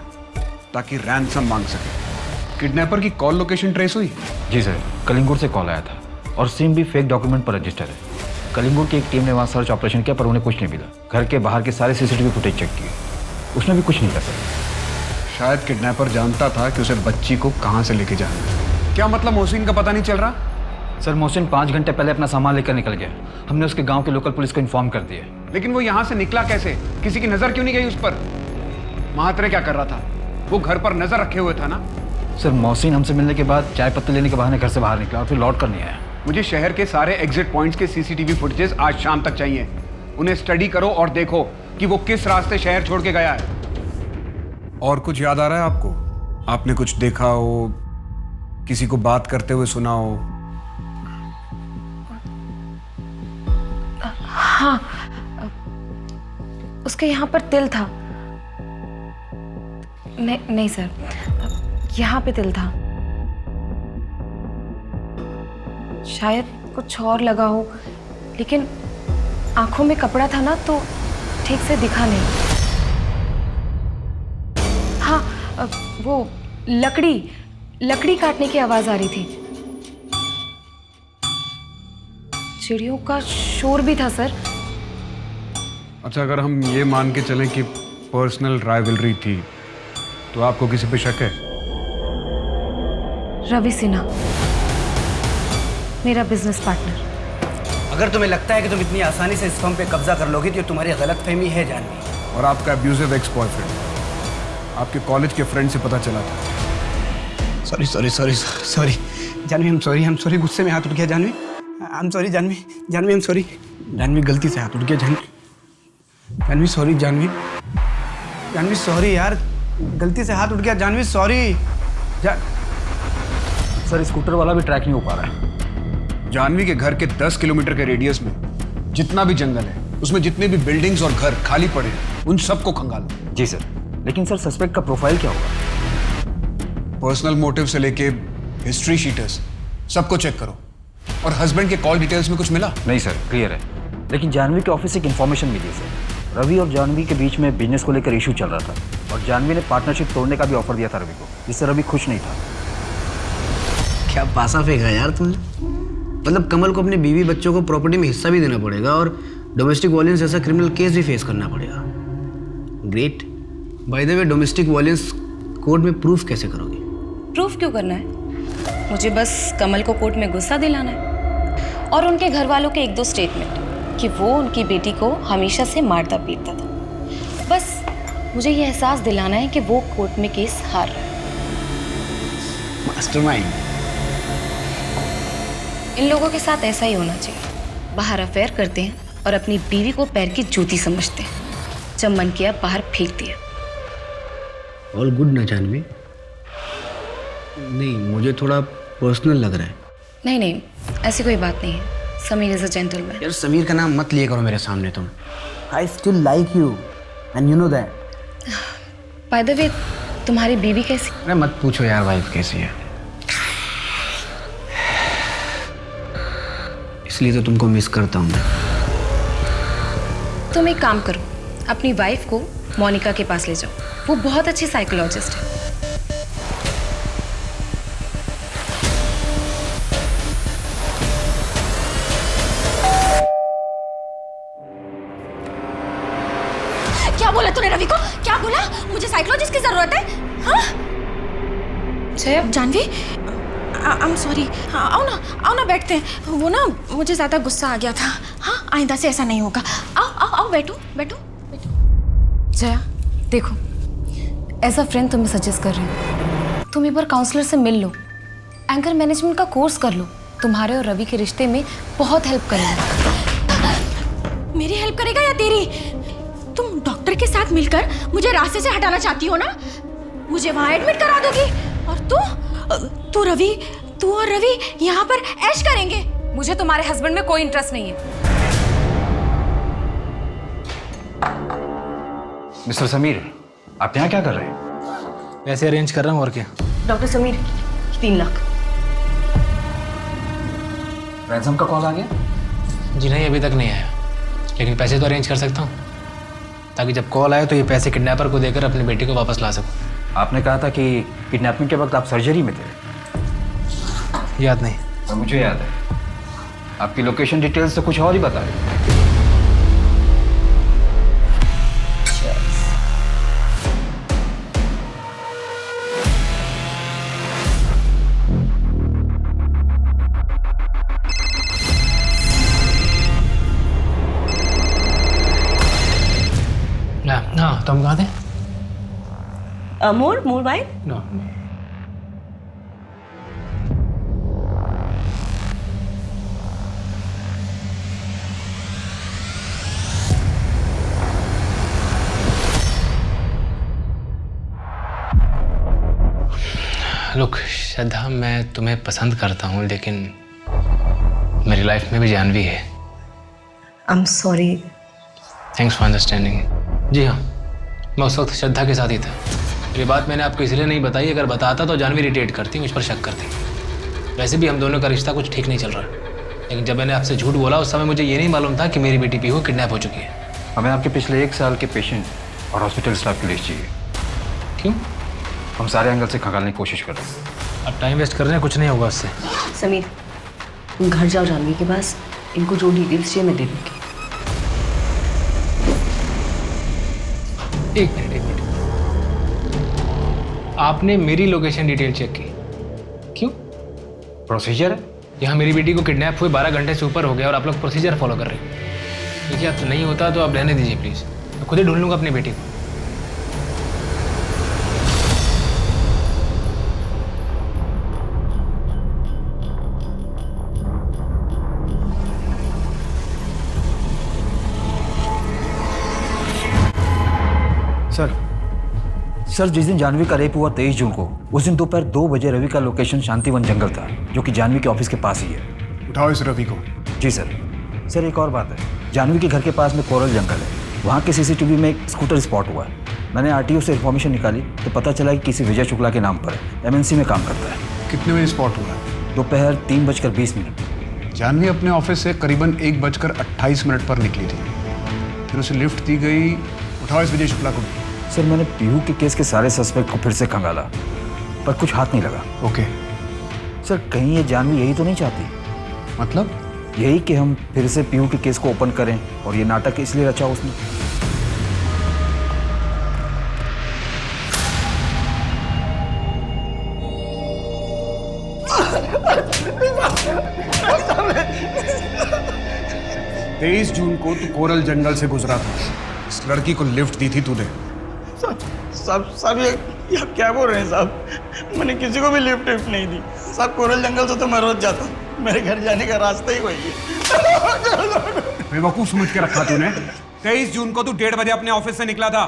C: ताकि रैंसम मांग सके। किडनैपर की कॉल लोकेशन ट्रेस हुई?
O: जी सर, कलिंगुर से कॉल आया था और सिम भी फेक डॉक्यूमेंट पर रजिस्टर है। कलिंगुर की एक टीम ने वहाँ सर्च ऑपरेशन किया पर उन्हें कुछ नहीं मिला। घर के बाहर के सारे सीसीटीवी फुटेज चेक किए, उसने भी कुछ नहीं कर सका।
C: शायद किडनैपर जानता था कि उसे बच्ची को कहाँ से लेके जाना है। क्या मतलब मोहसिन का पता नहीं चल रहा?
O: सर, मोहसिन 5 घंटे पहले अपना सामान लेकर निकल गया। हमने उसके गांव के लोकल पुलिस को इन्फॉर्म कर दिया।
C: लेकिन वो यहाँ से निकला कैसे? किसी की नजर क्यों नहीं गई उस पर? महात्रे क्या कर रहा था? वो घर पर नजर रखे हुए था ना?
O: सर, मोहसिन हमसे मिलने के बाद चाय पत्ती लेने के बहाने घर से बाहर निकला और फिर लौट कर नहीं आया।
C: मुझे शहर के सारे एग्जिट पॉइंट्स के सीसीटीवी फुटेजेस आज शाम तक चाहिए। उन्हें स्टडी करो और देखो कि वो किस रास्ते शहर छोड़ के गया है। और कुछ याद आ रहा है आपको? आपने कुछ देखा हो, किसी को बात करते हुए सुना हो?
U: हाँ, उसके यहाँ पर तिल था। नहीं सर, यहाँ पे तिल था। शायद कुछ और लगा हो, लेकिन आंखों में कपड़ा था ना तो ठीक से दिखा नहीं। हाँ, वो लकड़ी काटने की आवाज आ रही थी। चिड़ियों का शोर भी था सर।
C: अच्छा, अगर हम ये मान के चलें कि पर्सनल राइवलरी थी, तो आपको किसी पे शक है?
U: रवि सिन्हा, मेरा बिजनेस पार्टनर।
E: अगर तुम्हें लगता है कि तुम इतनी आसानी से इस फर्म पे कब्जा कर लोगी तो ये तुम्हारी गलतफहमी है जानवी।
C: और आपका अब्यूजिव एक्स बॉयफ्रेंड आपके कॉलेज के फ्रेंड से पता चला था।
E: Sorry sorry sorry sorry Janvi, हम सॉरी, गुस्से में हाथ उठ गया Janvi. I am sorry Janvi, Janvi I am sorry, Janvi गलती से हाथ उठ गया जानवी सॉरी, जानवी सॉरी यार, गलती से हाथ उठ गया जानवी सॉरी।
O: सर स्कूटर वाला भी ट्रैक नहीं हो पा रहा है।
C: जानवी के घर के 10 किलोमीटर के रेडियस में जितना भी जंगल है, उसमें जितने भी बिल्डिंग्स और घर खाली पड़े हैं, उन सबको खंगालो।
O: जी सर, लेकिन सर सस्पेक्ट का प्रोफाइल क्या होगा?
C: पर्सनल मोटिव से लेके हिस्ट्री शीटर्स सबको चेक करो। और हस्बैंड के कॉल डिटेल्स में कुछ मिला?
O: नहीं सर, क्लियर है। लेकिन जानवी के ऑफिस से एक इन्फॉर्मेशन मिली है सर। रवि और जानवी के बीच में बिजनेस को लेकर इशू चल रहा था और जानवी ने पार्टनरशिप तोड़ने का भी ऑफर दिया था रवि को, जिससे रवि खुश नहीं था।
F: क्या पासा फेंका यार तुमने। मतलब कमल को अपने बीवी बच्चों को प्रॉपर्टी में हिस्सा भी देना पड़ेगा और डोमेस्टिक वायलेंस जैसा क्रिमिनल केस भी फेस करना पड़ेगा। Great. By the way, domestic violence court में प्रूफ कैसे करोगे?
U: प्रूफ क्यों करना है? मुझे बस कमल को कोर्ट में गुस्सा दिलाना है और उनके घर वालों के 1-2 स्टेटमेंट कि वो उनकी बेटी को हमेशा से मारता पीटता था। बस मुझे ये एहसास दिलाना है कि वो कोर्ट में केस हार रहा है।
F: मास्टरमाइंड।
U: इन लोगों के साथ ऐसा ही होना चाहिए। बाहर अफेयर करते हैं और अपनी बीवी को पैर की जूती समझते हैं। जब मन किया बाहर फेंक दिया।
F: ऑल गुड ना जानवी? नहीं, मुझे थोड़ा पर्सनल लग रहा है।
U: नहीं, ऐसी कोई बात नहीं है। Sameer is a gentleman.
F: यार समीर का नाम मत लिया करो मेरे सामने तुम। I still like you and you know that.
U: By the way, तुम्हारी बीवी कैसी?
F: अरे मत पूछो यार, वाइफ कैसी है। इसलिए तो तुमको मिस करता हूँ मैं।
U: तुम एक काम करो, अपनी वाइफ को मोनिका के पास ले जाओ। वो बहुत अच्छी साइकोलॉजिस्ट है।
H: क्या बोला तूने रवि को? क्या बोला? मुझे साइकोलॉजिस्ट की जरूरत है? हाँ? Janvi, I am sorry. आओ ना बैठते हैं। वो ना मुझे ज्यादा गुस्सा आ गया था। हाँ, आइंदा से ऐसा नहीं होगा। आओ बैठो।
U: जया, देखो, एज अ फ्रेंड तुम्हें सजेस्ट कर रही हूँ, तुम एक बार काउंसलर से मिल लो, एंकर मैनेजमेंट का कोर्स कर लो। तुम्हारे और रवि के रिश्ते में बहुत हेल्प करेगा।
H: मेरी हेल्प करेगा या तेरी? तुम डॉक्टर के साथ मिलकर मुझे रास्ते से हटाना चाहती हो ना? मुझे वहां एडमिट करा दोगी और तू और रवि यहाँ पर ऐश करेंगे।
U: मुझे तुम्हारे हस्बैंड में कोई इंटरेस्ट नहीं है।
O: मिस्टर समीर, आप यहाँ क्या कर रहे हैं?
M: पैसे अरेंज कर रहा हूँ, और क्या।
U: डॉक्टर समीर, 3 लाख।
O: रैंसम का कॉल आ गया?
M: जी नहीं, अभी तक नहीं आया, लेकिन पैसे तो अरेंज कर सकता हूँ, ताकि जब कॉल आए तो ये पैसे किडनैपर को देकर अपनी बेटी को वापस ला सकूँ।
O: आपने कहा था कि किडनैपिंग के वक्त आप सर्जरी में थे।
M: याद नहीं?
O: और मुझे याद है। आपकी लोकेशन डिटेल्स तो कुछ और ही बता रहे।
M: हाँ, तुम कहाँ थे?
D: मोर भाई।
M: नो। लुक श्रद्धा, मैं तुम्हें पसंद करता हूँ, लेकिन मेरी लाइफ में भी जानवी है।
U: I am sorry.
M: Thanks for understanding. जी हाँ, मैं उस वक्त श्रद्धा के साथ ही था। ये बात मैंने आपको इसलिए नहीं बताई, अगर बताता तो जानवी इरिटेट करती, मुझ पर शक करती। वैसे भी हम दोनों का रिश्ता कुछ ठीक नहीं चल रहा। लेकिन जब मैंने आपसे झूठ बोला उस समय मुझे ये नहीं मालूम था कि मेरी बेटी पीहू किडनैप हो चुकी है।
O: हमें आपके पिछले 1 साल के पेशेंट और हॉस्पिटल स्टाफ की लिस्ट चाहिए।
M: क्यों?
O: हम सारे एंगल से खंगालने की कोशिश कर रहे हैं।
M: अब टाइम वेस्ट कर रहे हैं, कुछ नहीं होगा उससे।
N: समीर, तुम घर जाओ जानवी के पास, इनको जो डिटेल्स चाहिए मैं दे दूँगी।
M: एक मिनट। आपने मेरी लोकेशन डिटेल चेक की? क्यों?
O: प्रोसीजर है।
M: यहाँ मेरी बेटी को किडनैप हुए 12 घंटे से ऊपर हो गया और आप लोग प्रोसीजर फॉलो कर रहे हैं। देखिए, आप नहीं होता तो आप रहने दीजिए प्लीज़, मैं खुद ही ढूंढ लूँगा अपनी बेटी को।
O: सर जिस दिन जानवी का रेप हुआ 23 जून को, उस दिन दोपहर 2 बजे रवि का लोकेशन शांतिवन जंगल था, जो कि जानवी के ऑफिस के पास ही है।
C: उठाओ इस रवि को।
O: जी सर। सर एक और बात है, जानवी के घर के पास में कोरल जंगल है, वहाँ के सीसीटीवी में एक स्कूटर स्पॉट हुआ है। मैंने आरटीओ से इन्फॉर्मेशन निकाली तो पता चला कि किसी विजय शुक्ला के नाम पर है, एमएनसी में काम करता है।
C: कितने बजे स्पॉट हुआ?
O: दोपहर 3:20।
C: जानवी अपने ऑफिस से करीबन 1:28 पर निकली थी, फिर उसे लिफ्ट दी गई। उठाओ इस विजय शुक्ला को।
O: सर मैंने पीहू के केस के सारे सस्पेक्ट को फिर से खंगाला, पर कुछ हाथ नहीं लगा।
C: ओके।
O: सर कहीं ये जानवी यही तो नहीं चाहती?
C: मतलब?
O: यही कि हम फिर से पीहू के केस को ओपन करें, और ये नाटक इसलिए रचा उसने।
C: तेईस जून को तू कोरल जंगल से गुजरा था, इस लड़की को लिफ्ट दी थी तूने।
Q: साहब ये क्या बोल रहे हैं साहब? मैंने किसी को भी लिफ्ट नहीं दी साहब। कोरल जंगल से तो मैं रोज जाता हूँ, मेरे घर जाने का रास्ता ही वही है।
C: बेवकूफ समझ के रखा तूने। 23 जून को तू 1:30 बजे अपने ऑफिस से निकला था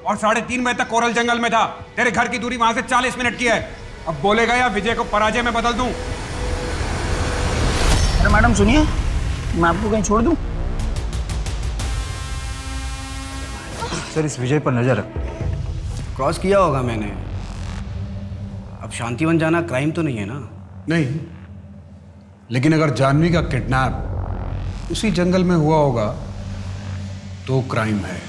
C: और 3:30 बजे तक कोरल जंगल में था। तेरे घर की दूरी वहां से 40 मिनट की है। अब बोलेगा या विजय को पराजय में बदल दूं?
Q: अरे मैडम सुनिए, मैं आपको कहीं छोड़ दूं?
O: सर इस विजय पर नजर रख।
F: क्रॉस किया होगा मैंने। अब शांतिवन जाना क्राइम तो नहीं है ना?
C: नहीं, लेकिन अगर जानवी का किडनैप उसी जंगल में हुआ होगा तो क्राइम है।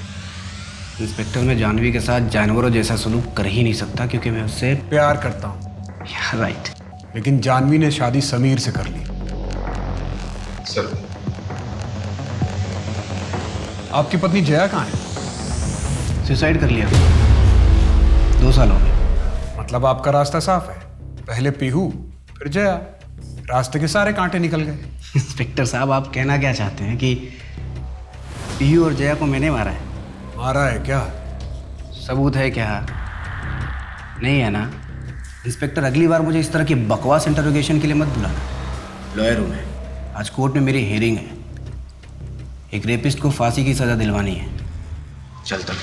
F: इंस्पेक्टर, मैं जानवी के साथ जानवरों जैसा सलूक कर ही नहीं सकता, क्योंकि मैं उससे
C: प्यार करता हूँ।
F: राइट।
C: लेकिन जानवी ने शादी समीर से कर ली।
O: सर
C: आपकी पत्नी जया कहाँ है?
F: सुसाइड कर लिया 2 साल हो गए।
C: मतलब आपका रास्ता साफ है, पहले पीहू फिर जया, रास्ते के सारे कांटे निकल गए।
F: इंस्पेक्टर साहब, आप कहना क्या चाहते हैं कि पीहू और जया को मैंने मारा है?
C: मारा है क्या?
F: सबूत है क्या? नहीं है ना? इंस्पेक्टर, अगली बार मुझे इस तरह की बकवास इंटरोगेशन के लिए मत बुलाना। लॉयर हूँ मैं, आज कोर्ट में मेरी हियरिंग है। एक रेपिस्ट को फांसी की सज़ा दिलवानी है। चलता।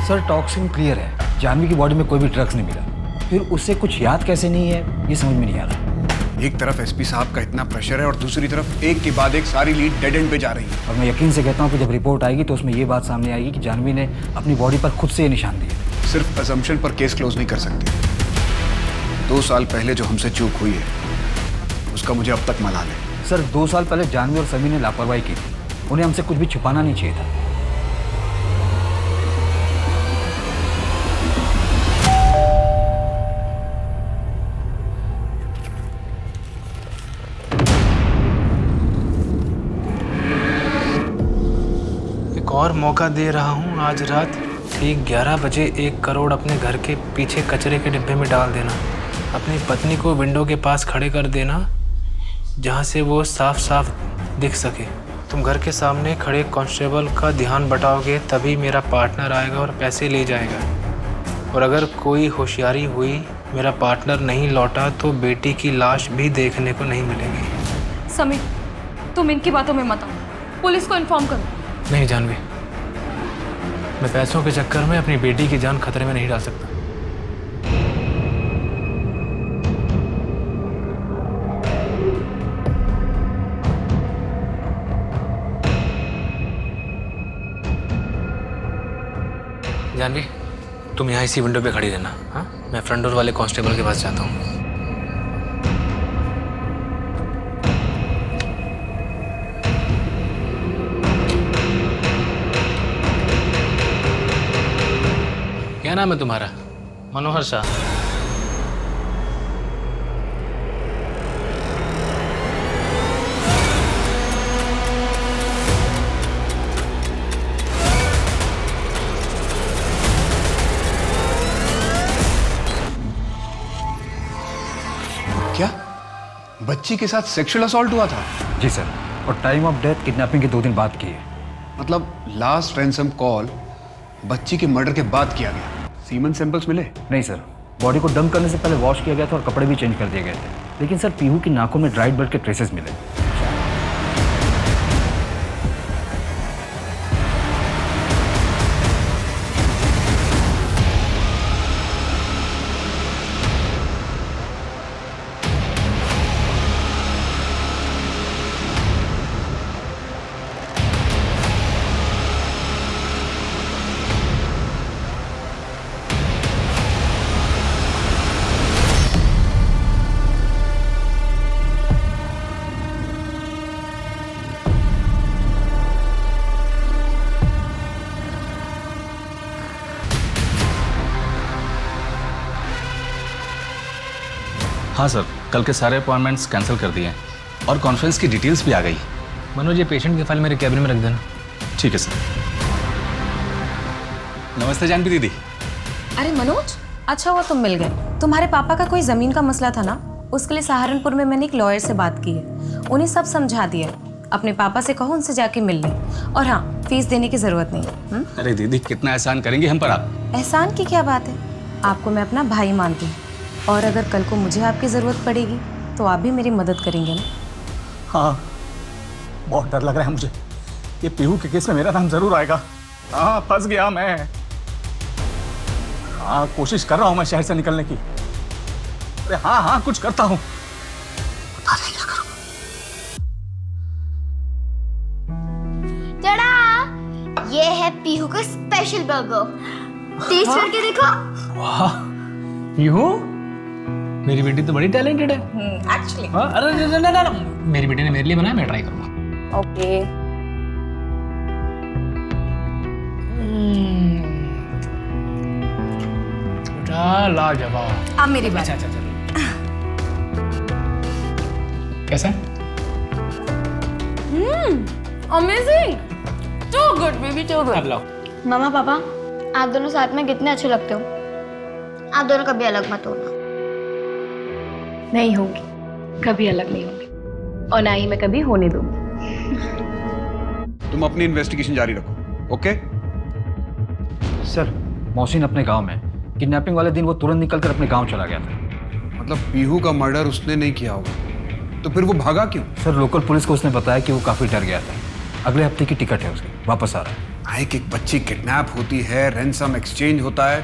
O: सर टॉक्सिन क्लियर है, जानवी की बॉडी में कोई भी ड्रग्स नहीं मिला, फिर उससे कुछ याद कैसे नहीं है ये समझ में नहीं आ रहा।
C: एक तरफ एसपी साहब का इतना प्रेशर है और दूसरी तरफ एक के बाद एक सारी लीड डेड एंड पे जा रही है।
O: और मैं यकीन से कहता हूँ कि जब रिपोर्ट आएगी तो उसमें ये बात सामने आएगी कि जानवी ने अपनी बॉडी पर खुद से ये निशान दिए।
C: सिर्फ अजम्पशन पर केस क्लोज नहीं कर सकते। 2 साल पहले जो हमसे चूक हुई है उसका मुझे अब तक मलाल है।
O: सर 2 साल पहले जानवी और समी ने लापरवाही की थी, उन्हें हमसे कुछ भी छुपाना नहीं चाहिए था।
M: एक और मौका दे रहा हूँ, आज रात ठीक 11 बजे 1 करोड़ अपने घर के पीछे कचरे के डिब्बे में डाल देना। अपनी पत्नी को विंडो के पास खड़े कर देना, जहाँ से वो साफ साफ दिख सके। तुम घर के सामने खड़े कांस्टेबल का ध्यान बटाओगे, तभी मेरा पार्टनर आएगा और पैसे ले जाएगा। और अगर कोई होशियारी हुई, मेरा पार्टनर नहीं लौटा, तो बेटी की लाश भी देखने को नहीं मिलेगी।
H: समीर, तुम इनकी बातों में मत आओ, पुलिस को इन्फॉर्म करो।
M: नहीं जानवी, मैं पैसों के चक्कर में अपनी बेटी की जान खतरे में नहीं डाल सकता। जानवी, तुम यहाँ इसी विंडो पे खड़ी रहना। हाँ, मैं फ्रंट डोर वाले कांस्टेबल के पास जाता हूँ। नाम है तुम्हारा? मनोहर शाह।
C: क्या बच्ची के साथ सेक्सुअल असॉल्ट हुआ था?
O: जी सर, और टाइम ऑफ डेथ किडनैपिंग के 2 दिन बाद की है।
C: मतलब लास्ट रैंसम कॉल बच्ची के मर्डर के बाद किया गया। सीमन सैंपल्स मिले?
O: नहीं सर, बॉडी को डंप करने से पहले वॉश किया गया था और कपड़े भी चेंज कर दिए गए थे। लेकिन सर पीहू की नाकों में ड्राइड ब्लड के ट्रेसेस मिले।
G: हाँ सर, कल के सारे अपॉइंटमेंट्स कैंसिल कर दिए और कॉन्फ्रेंस की डिटेल्स भी आ गई।
M: मनोज, ये पेशेंट की फाइल मेरे कैबिन में रख देना।
G: ठीक है सर। नमस्ते जानवी दीदी।
R: अरे मनोज, अच्छा हुआ तुम मिल गए। तुम्हारे पापा का कोई ज़मीन का मसला था ना, उसके लिए सहारनपुर में मैंने एक लॉयर से बात की है। उन्हें सब समझा दिया। अपने पापा से कहो उनसे जाके मिल लें। और हाँ, फीस देने की ज़रूरत नहीं।
G: अरे दीदी, कितना एहसान करेंगे हम पर आप।
R: एहसान की क्या बात है, आपको मैं अपना भाई मानती हूँ। और अगर कल को मुझे आपकी ज़रूरत पड़ेगी तो आप भी मेरी मदद करेंगे ना?
I: हाँ, बहुत डर लग रहा है मुझे। ये पीहू के केस में मेरा नाम जरूर आएगा। हाँ, फंस गया मैं। हाँ, कोशिश कर रहा हूँ मैं शहर से निकलने की। अरे हाँ हाँ, कुछ करता हूँ। पता नहीं क्या करूँ।
V: टड़ा! ये है पीहू का स्पेशल बर्गर। टेस्ट करके देखो।
M: वाह, पीहू, मेरी बेटी तो बड़ी टैलेंटेड है।
R: एक्चुअली।
M: अरे ना, मेरी बेटी ने मेरे लिए बनाया, मैं ट्राई करूंगा।
R: ओके।
M: लाजवाब।
R: अब मेरी बात।
M: अच्छा। कैसा?
V: Amazing, too good baby, too good.
M: अब लाओ।
V: मामा पापा, आप दोनों साथ में कितने अच्छे लगते हो। आप दोनों कभी अलग मत होना।
U: नहीं होंगी, कभी अलग नहीं होंगी, और ना ही मैं कभी होने दूंगी।
C: तुम अपनी इन्वेस्टिगेशन जारी रखो, ओके?
O: सर, मोहसिन अपने गांव में किडनैपिंग वाले दिन वो तुरंत निकलकर अपने गांव चला गया था।
C: मतलब पीहू का मर्डर उसने नहीं किया होगा, तो फिर वो भागा क्यों?
O: सर, लोकल पुलिस को उसने बताया कि वो काफी डर गया था। अगले हफ्ते की टिकट है उसकी, वापस आ रहा है।
C: एक बच्ची किडनैप होती है, रैंसम एक्सचेंज होता है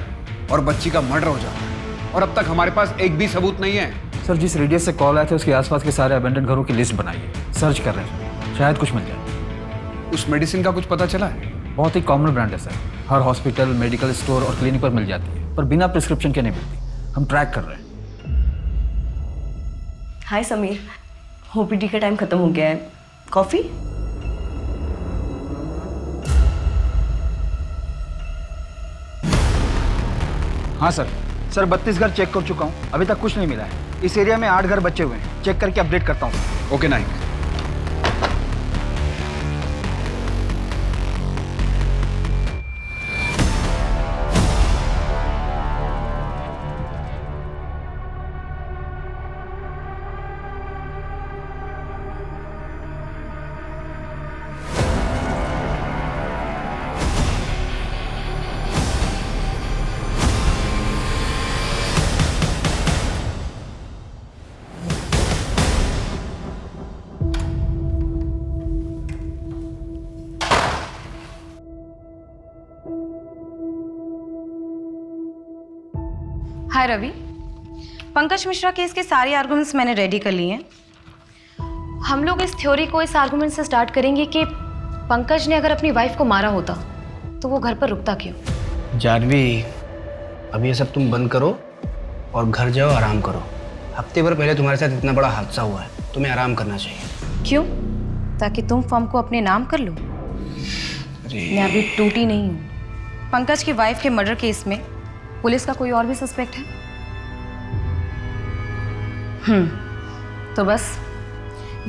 C: और बच्ची का मर्डर हो जाता है, और अब तक हमारे पास एक भी सबूत नहीं है।
O: सर, जिस रेडियस से कॉल आए थे उसके आसपास के सारे अबेंडन घरों की लिस्ट बनाइए। सर्च कर रहे हैं, शायद कुछ मिल जाए।
C: उस मेडिसिन का कुछ पता चला है?
O: बहुत ही कॉमन ब्रांड है सर, हर हॉस्पिटल, मेडिकल स्टोर और क्लिनिक पर मिल जाती है, पर बिना प्रिस्क्रिप्शन के नहीं मिलती। हम ट्रैक कर रहे हैं।
N: हाय समीर, ओपीडी का टाइम खत्म हो गया है, कॉफी?
E: हाँ सर, 32 घर चेक कर चुका हूँ, अभी तक कुछ नहीं मिला है। इस एरिया में 8 घर बचे हुए हैं, चेक करके अपडेट करता हूँ।
C: ओके नाइक।
R: हाय रवि, पंकज मिश्रा केस के सारे आर्गुमेंट्स मैंने रेडी कर लिए हैं।
U: हम लोग इस थ्योरी को इस आर्गुमेंट से स्टार्ट करेंगे कि पंकज ने अगर अपनी वाइफ को मारा होता तो वो घर पर रुकता क्यों?
F: जानवी, अब ये सब तुम बंद करो और घर जाओ, आराम करो। हफ्ते भर पहले तुम्हारे साथ इतना बड़ा हादसा हुआ है, तुम्हें आराम करना चाहिए।
R: क्यों? ताकि तुम फॉर्म को अपने नाम कर लो। मैं अभी टूटी नहीं हूँ। पंकज की वाइफ के मर्डर केस में पुलिस का कोई और भी सस्पेक्ट है? तो बस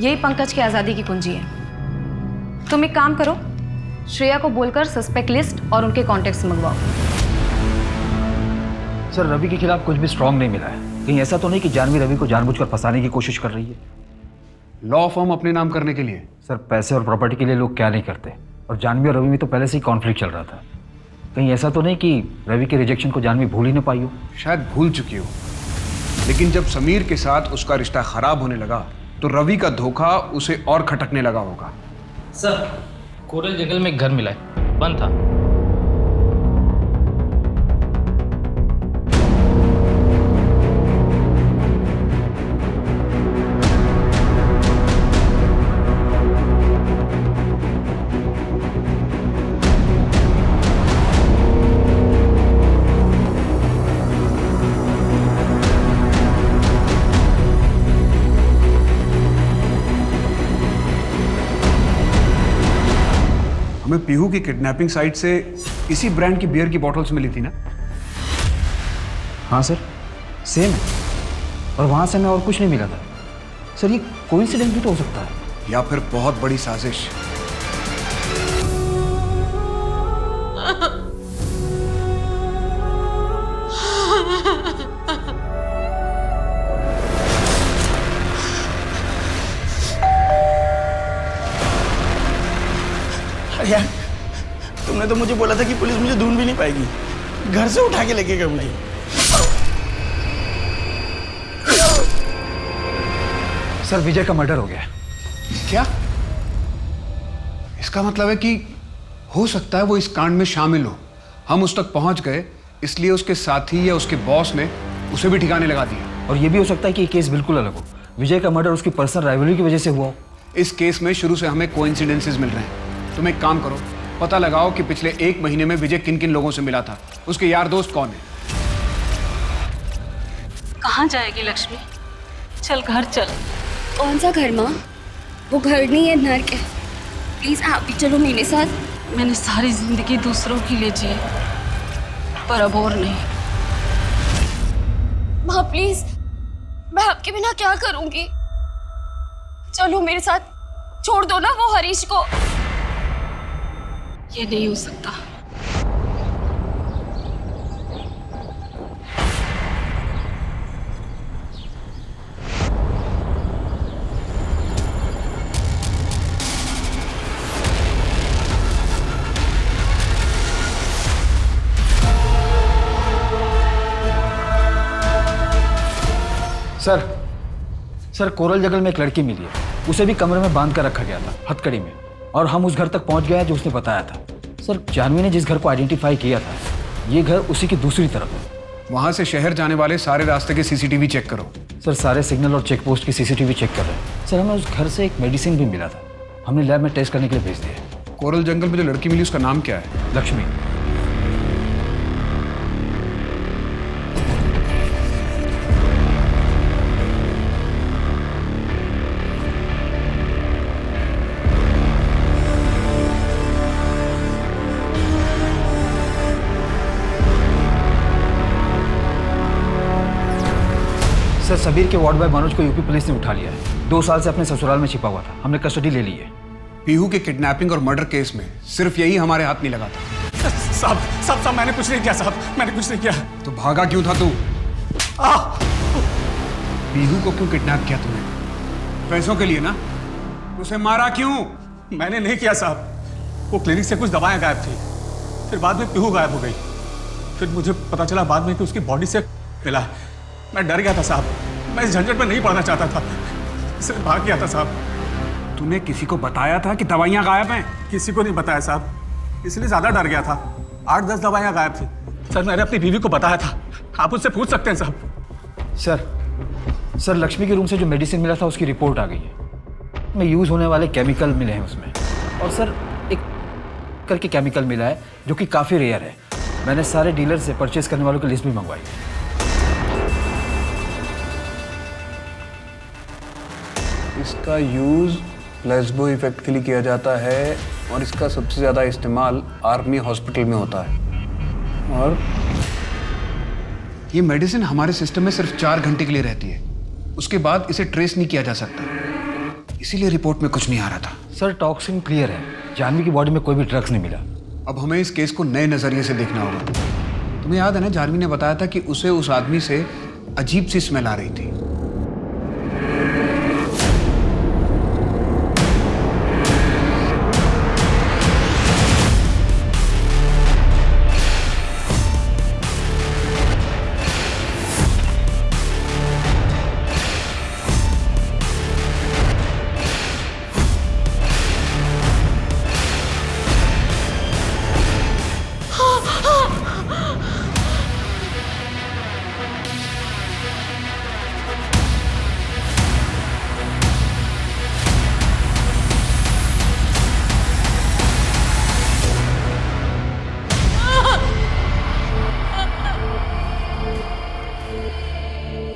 R: यही पंकज की आज़ादी की कुंजी है। तुम एक काम करो, श्रेया को बोलकर सस्पेक्ट लिस्ट और उनके कॉन्टेक्ट्स मंगवाओ।
O: सर रवि के खिलाफ कुछ भी स्ट्रांग नहीं मिला है। कहीं ऐसा तो नहीं कि जानवी रवि को जानबूझकर फंसाने की कोशिश कर रही है?
C: लॉ फर्म अपने नाम करने के लिए?
O: सर पैसे और प्रॉपर्टी के लिए लोग क्या नहीं करते, और जानवी और रवि में तो पहले से ही कॉन्फ्लिक्ट चल रहा था। कहीं ऐसा तो नहीं कि रवि के रिजेक्शन को जानवी भूल ही ना पाई हो?
C: शायद भूल चुकी हो, लेकिन जब समीर के साथ उसका रिश्ता खराब होने लगा तो रवि का धोखा उसे और खटकने लगा होगा।
M: सर कोरल जंगल में एक घर मिला है, बंद था।
C: हमें पीहू की किडनैपिंग साइट से इसी ब्रांड की बियर की बॉटल्स मिली थी ना?
O: हाँ सर, सेम है, और वहां से हमें और कुछ नहीं मिला था। सर ये कोइंसिडेंस भी तो हो सकता है,
C: या फिर बहुत बड़ी साजिश।
Q: यार तुमने तो मुझे बोला था कि पुलिस मुझे ढूंढ भी नहीं पाएगी, घर से उठा के लेके गए मुझे।
O: सर विजय का मर्डर हो गया।
C: क्या? इसका मतलब है कि हो सकता है वो इस कांड में शामिल हो। हम उस तक पहुंच गए इसलिए उसके साथी या उसके बॉस ने उसे भी ठिकाने लगा दिया।
O: और ये भी हो सकता है कि ये केस बिल्कुल अलग हो, विजय का मर्डर उसकी पर्सनल राइवलरी की वजह से हुआ हो।
C: इस केस में शुरू से हमें कोइंसिडेंसेस मिल रहे हैं। तुम एक काम करो, पता लगाओ कि पिछले 1 महीने में विजय किन किन लोगों से मिला था, उसके यार दोस्त कौन है।
W: कहाँ जाएगी लक्ष्मी? चल घर चल।
P: कौन सा घर माँ? वो घर नहीं है, नर्क है। प्लीज आप भी चलो मेरे साथ।
W: मैंने सारी जिंदगी दूसरों के लिए जी, पर अब और नहीं।
P: माँ प्लीज, मैं आपके बिना क्या करूंगी? चलो मेरे साथ, छोड़ दो ना वो हरीश को।
W: ये नहीं हो सकता।
O: सर कोरल जंगल में एक लड़की मिली है, उसे भी कमरे में बांध कर रखा गया था हथकड़ी में, और हम उस घर तक पहुंच गए हैं जो उसने बताया था। सर जानवी ने जिस घर को आइडेंटिफाई किया था, ये घर उसी की दूसरी तरफ है।
C: वहां से शहर जाने वाले सारे रास्ते के सीसीटीवी चेक करो।
O: सर सारे सिग्नल और चेक पोस्ट की सीसीटीवी चेक कर रहे हैं। सर हमें उस घर से एक मेडिसिन भी मिला था, हमने लैब में टेस्ट करने के लिए भेज दिया।
C: कोरल जंगल में जो लड़की मिली उसका नाम क्या है?
O: लक्ष्मी। सर सबीर के वार्ड बॉय मनोज को यूपी पुलिस ने उठा लिया है। 2 साल से अपने ससुराल में छिपा हुआ था, हमने कस्टडी ले ली है।
C: पीहू के किडनैपिंग और मर्डर केस में सिर्फ यही हमारे हाथ नहीं लगा था।
I: साहब मैंने कुछ नहीं किया साहब, मैंने कुछ नहीं किया।
C: तो भागा क्यों था तू? पीहू को क्यों किडनैप किया तूने? पैसों के लिए ना? उसे मारा क्यों?
I: मैंने नहीं किया साहब, वो क्लिनिक से कुछ दवाएं गायब थी, फिर बाद में पीहू गायब हो गई। फिर मुझे पता चला बाद में कि उसकी बॉडी से मिला। मैं डर गया था साहब, मैं इस झंझट में नहीं पड़ना चाहता था, सिर्फ भाग गया था साहब।
C: तूने किसी को बताया था कि दवाइयाँ गायब हैं?
I: किसी को नहीं बताया साहब, इसलिए ज़्यादा डर गया था। 8-10 दवाइयाँ गायब थी सर, मैंने अपनी बीवी को बताया था, आप उससे पूछ सकते हैं साहब।
O: सर लक्ष्मी के रूम से जो मेडिसिन मिला था उसकी रिपोर्ट आ गई है, में यूज़ होने वाले केमिकल मिले हैं उसमें, और सर एक करके केमिकल मिला है जो कि काफ़ी रेयर है। मैंने सारे डीलर से परचेज करने वालों की लिस्ट भी मंगवाई।
C: इसका यूज़ प्लेसबो इफेक्ट के लिए किया जाता है और इसका सबसे ज़्यादा इस्तेमाल आर्मी हॉस्पिटल में होता है। और ये मेडिसिन हमारे सिस्टम में सिर्फ 4 घंटे के लिए रहती है, उसके बाद इसे ट्रेस नहीं किया जा सकता, इसीलिए रिपोर्ट में कुछ नहीं आ रहा था।
O: सर टॉक्सिन क्लियर है, जानवी की बॉडी में कोई भी ड्रग्स नहीं मिला।
C: अब हमें इस केस को नए नजरिए से देखना होगा। तुम्हें याद है ना, जानवी ने बताया था कि उसे उस आदमी से अजीब सी स्मेल आ रही थी।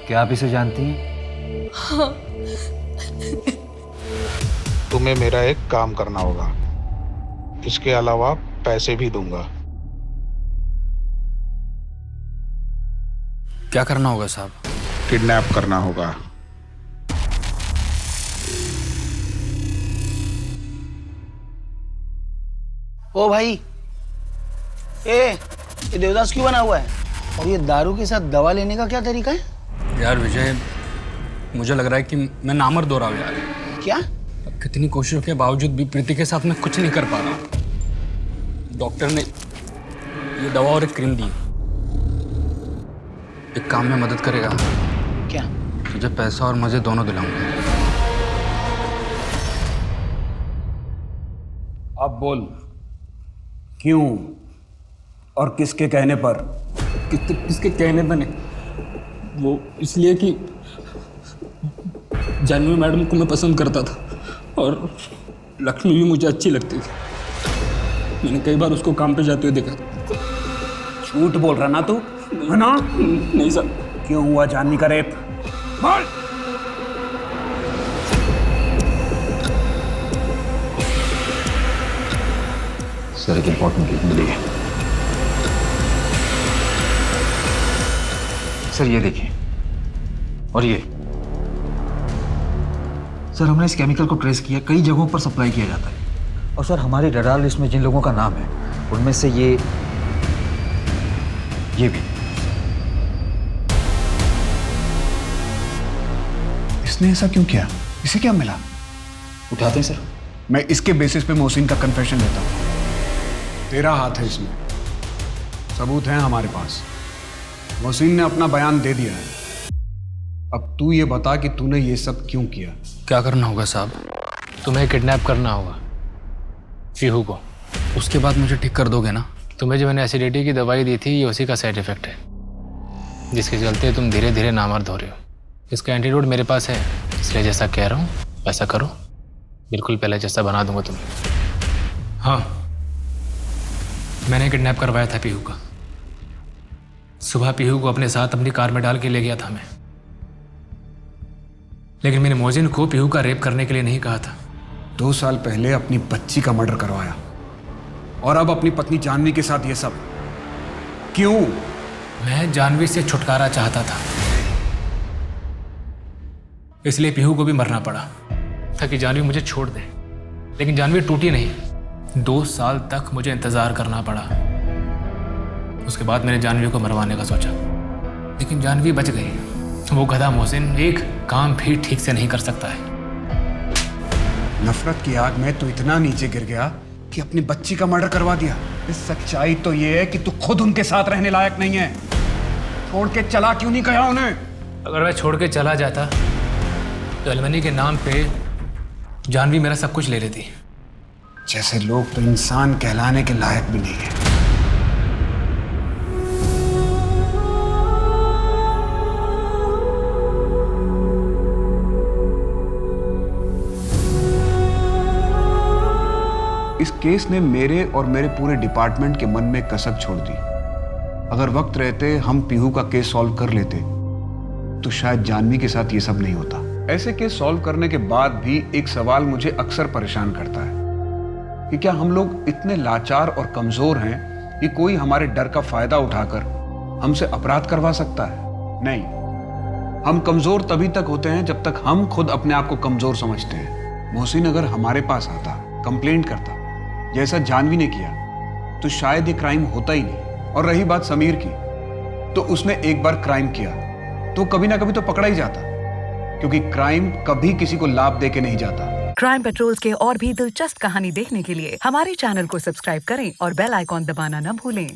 O: क्या आप इसे जानती हैं?
K: हाँ।
A: तुम्हें मेरा एक काम करना होगा, इसके अलावा पैसे भी दूंगा।
B: क्या करना होगा साहब?
A: किडनैप करना होगा।
E: ओ भाई, ये देवदास क्यों बना हुआ है? और ये दारू के साथ दवा लेने का क्या तरीका है?
B: यार विजय, मुझे लग रहा है कि मैं नामर्द हो रहा हूँ यार।
E: क्या?
B: कितनी कोशिशों के बावजूद भी प्रीति के साथ मैं कुछ नहीं कर पा रहा हूँ। डॉक्टर ने ये दवा और एक क्रीम दी, एक काम में मदद करेगा।
E: क्या?
B: तुझे पैसा और मजे दोनों दिलाऊंगा।
C: अब बोल, क्यों और किसके कहने पर?
B: किसके कहने पर नहीं, वो इसलिए कि जानवी मैडम को मैं पसंद करता था और लक्ष्मी भी मुझे अच्छी लगती थी। मैंने कई बार उसको काम पे जाते हुए देखा।
C: झूठ बोल रहा ना तू, है ना?
B: नहीं सर।
C: क्यों हुआ जानवी का रेप? बोल।
O: सर एक इंपॉर्टेंट लीड मिली है। सर ये देखिए, और ये सर हमने इस केमिकल को ट्रेस किया, कई जगहों पर सप्लाई किया जाता है। और सर हमारी रडार लिस्ट में जिन लोगों का नाम है उनमें से ये भी।
C: इसने ऐसा क्यों किया? इसे क्या मिला?
O: उठाते हैं सर।
C: मैं इसके बेसिस पे मोहसिन का कन्फेशन लेता हूँ। तेरा हाथ है इसमें, सबूत हैं हमारे पास। मोहसिन ने अपना बयान दे दिया है। अब तू ये बता कि तूने ये सब क्यों किया?
B: क्या करना होगा साहब?
M: तुम्हें किडनैप करना होगा पीहू को।
B: उसके बाद मुझे ठीक कर दोगे ना?
M: तुम्हें जो मैंने एसिडिटी की दवाई दी थी, ये उसी का साइड इफेक्ट है, जिसके चलते तुम धीरे धीरे नामर्द हो रहे हो। इसका एंटीडोट मेरे पास है, इसलिए जैसा कह रहा हूँ वैसा करो। बिल्कुल पहले जैसा बना दूंगा तुम्हें।
B: हाँ, मैंने किडनैप करवाया था पीहू का। सुबह पीहू को अपने साथ अपनी कार में डाल के ले गया था मैं, लेकिन मैंने मोहसिन को पीहू का रेप करने के लिए नहीं कहा था।
C: 2 साल पहले अपनी बच्ची का मर्डर करवाया और अब अपनी पत्नी जानवी के साथ ये सब क्यों?
B: मैं जानवी से छुटकारा चाहता था, इसलिए पीहू को भी मरना पड़ा ताकि जानवी मुझे छोड़ दे। लेकिन जानवी टूटी नहीं। 2 साल तक मुझे इंतजार करना पड़ा। उसके बाद मैंने जानवी को मरवाने का सोचा, लेकिन जानवी बच गई। वो गधा मोहसिन एक काम भी ठीक से नहीं कर सकता है।
C: नफरत की आग में तू इतना नीचे गिर गया कि अपनी बच्ची का मर्डर करवा दिया। इस सच्चाई तो ये है कि तू खुद उनके साथ रहने लायक नहीं है। छोड़ के चला क्यों नहीं गया उन्हें?
B: अगर मैं छोड़ के चला जाता तो अलमनी के नाम पे जानवी मेरा सब कुछ ले लेती।
C: जैसे लोग तो इंसान कहलाने के लायक भी नहीं है। इस केस ने मेरे और मेरे पूरे डिपार्टमेंट के मन में कसक छोड़ दी। अगर वक्त रहते हम पीहू का केस सॉल्व कर लेते तो शायद जानवी के साथ ये सब नहीं होता। ऐसे केस सॉल्व करने के बाद भी एक सवाल मुझे अक्सर परेशान करता है कि क्या हम लोग इतने लाचार और कमजोर हैं कि कोई हमारे डर का फायदा उठाकर हमसे अपराध करवा सकता है? नहीं। हम कमजोर तभी तक होते हैं जब तक हम खुद अपने आप को कमजोर समझते हैं। मोहसिन अगर हमारे पास आता, कंप्लेंट करता, जैसा जानवी ने किया, तो शायद ये क्राइम होता ही नहीं। और रही बात समीर की, तो उसने एक बार क्राइम किया तो कभी ना कभी तो पकड़ा ही जाता, क्योंकि क्राइम कभी किसी को लाभ दे के नहीं जाता।
J: क्राइम पेट्रोल्स के और भी दिलचस्प कहानी देखने के लिए हमारे चैनल को सब्सक्राइब करें और बेल आइकॉन दबाना न भूलें।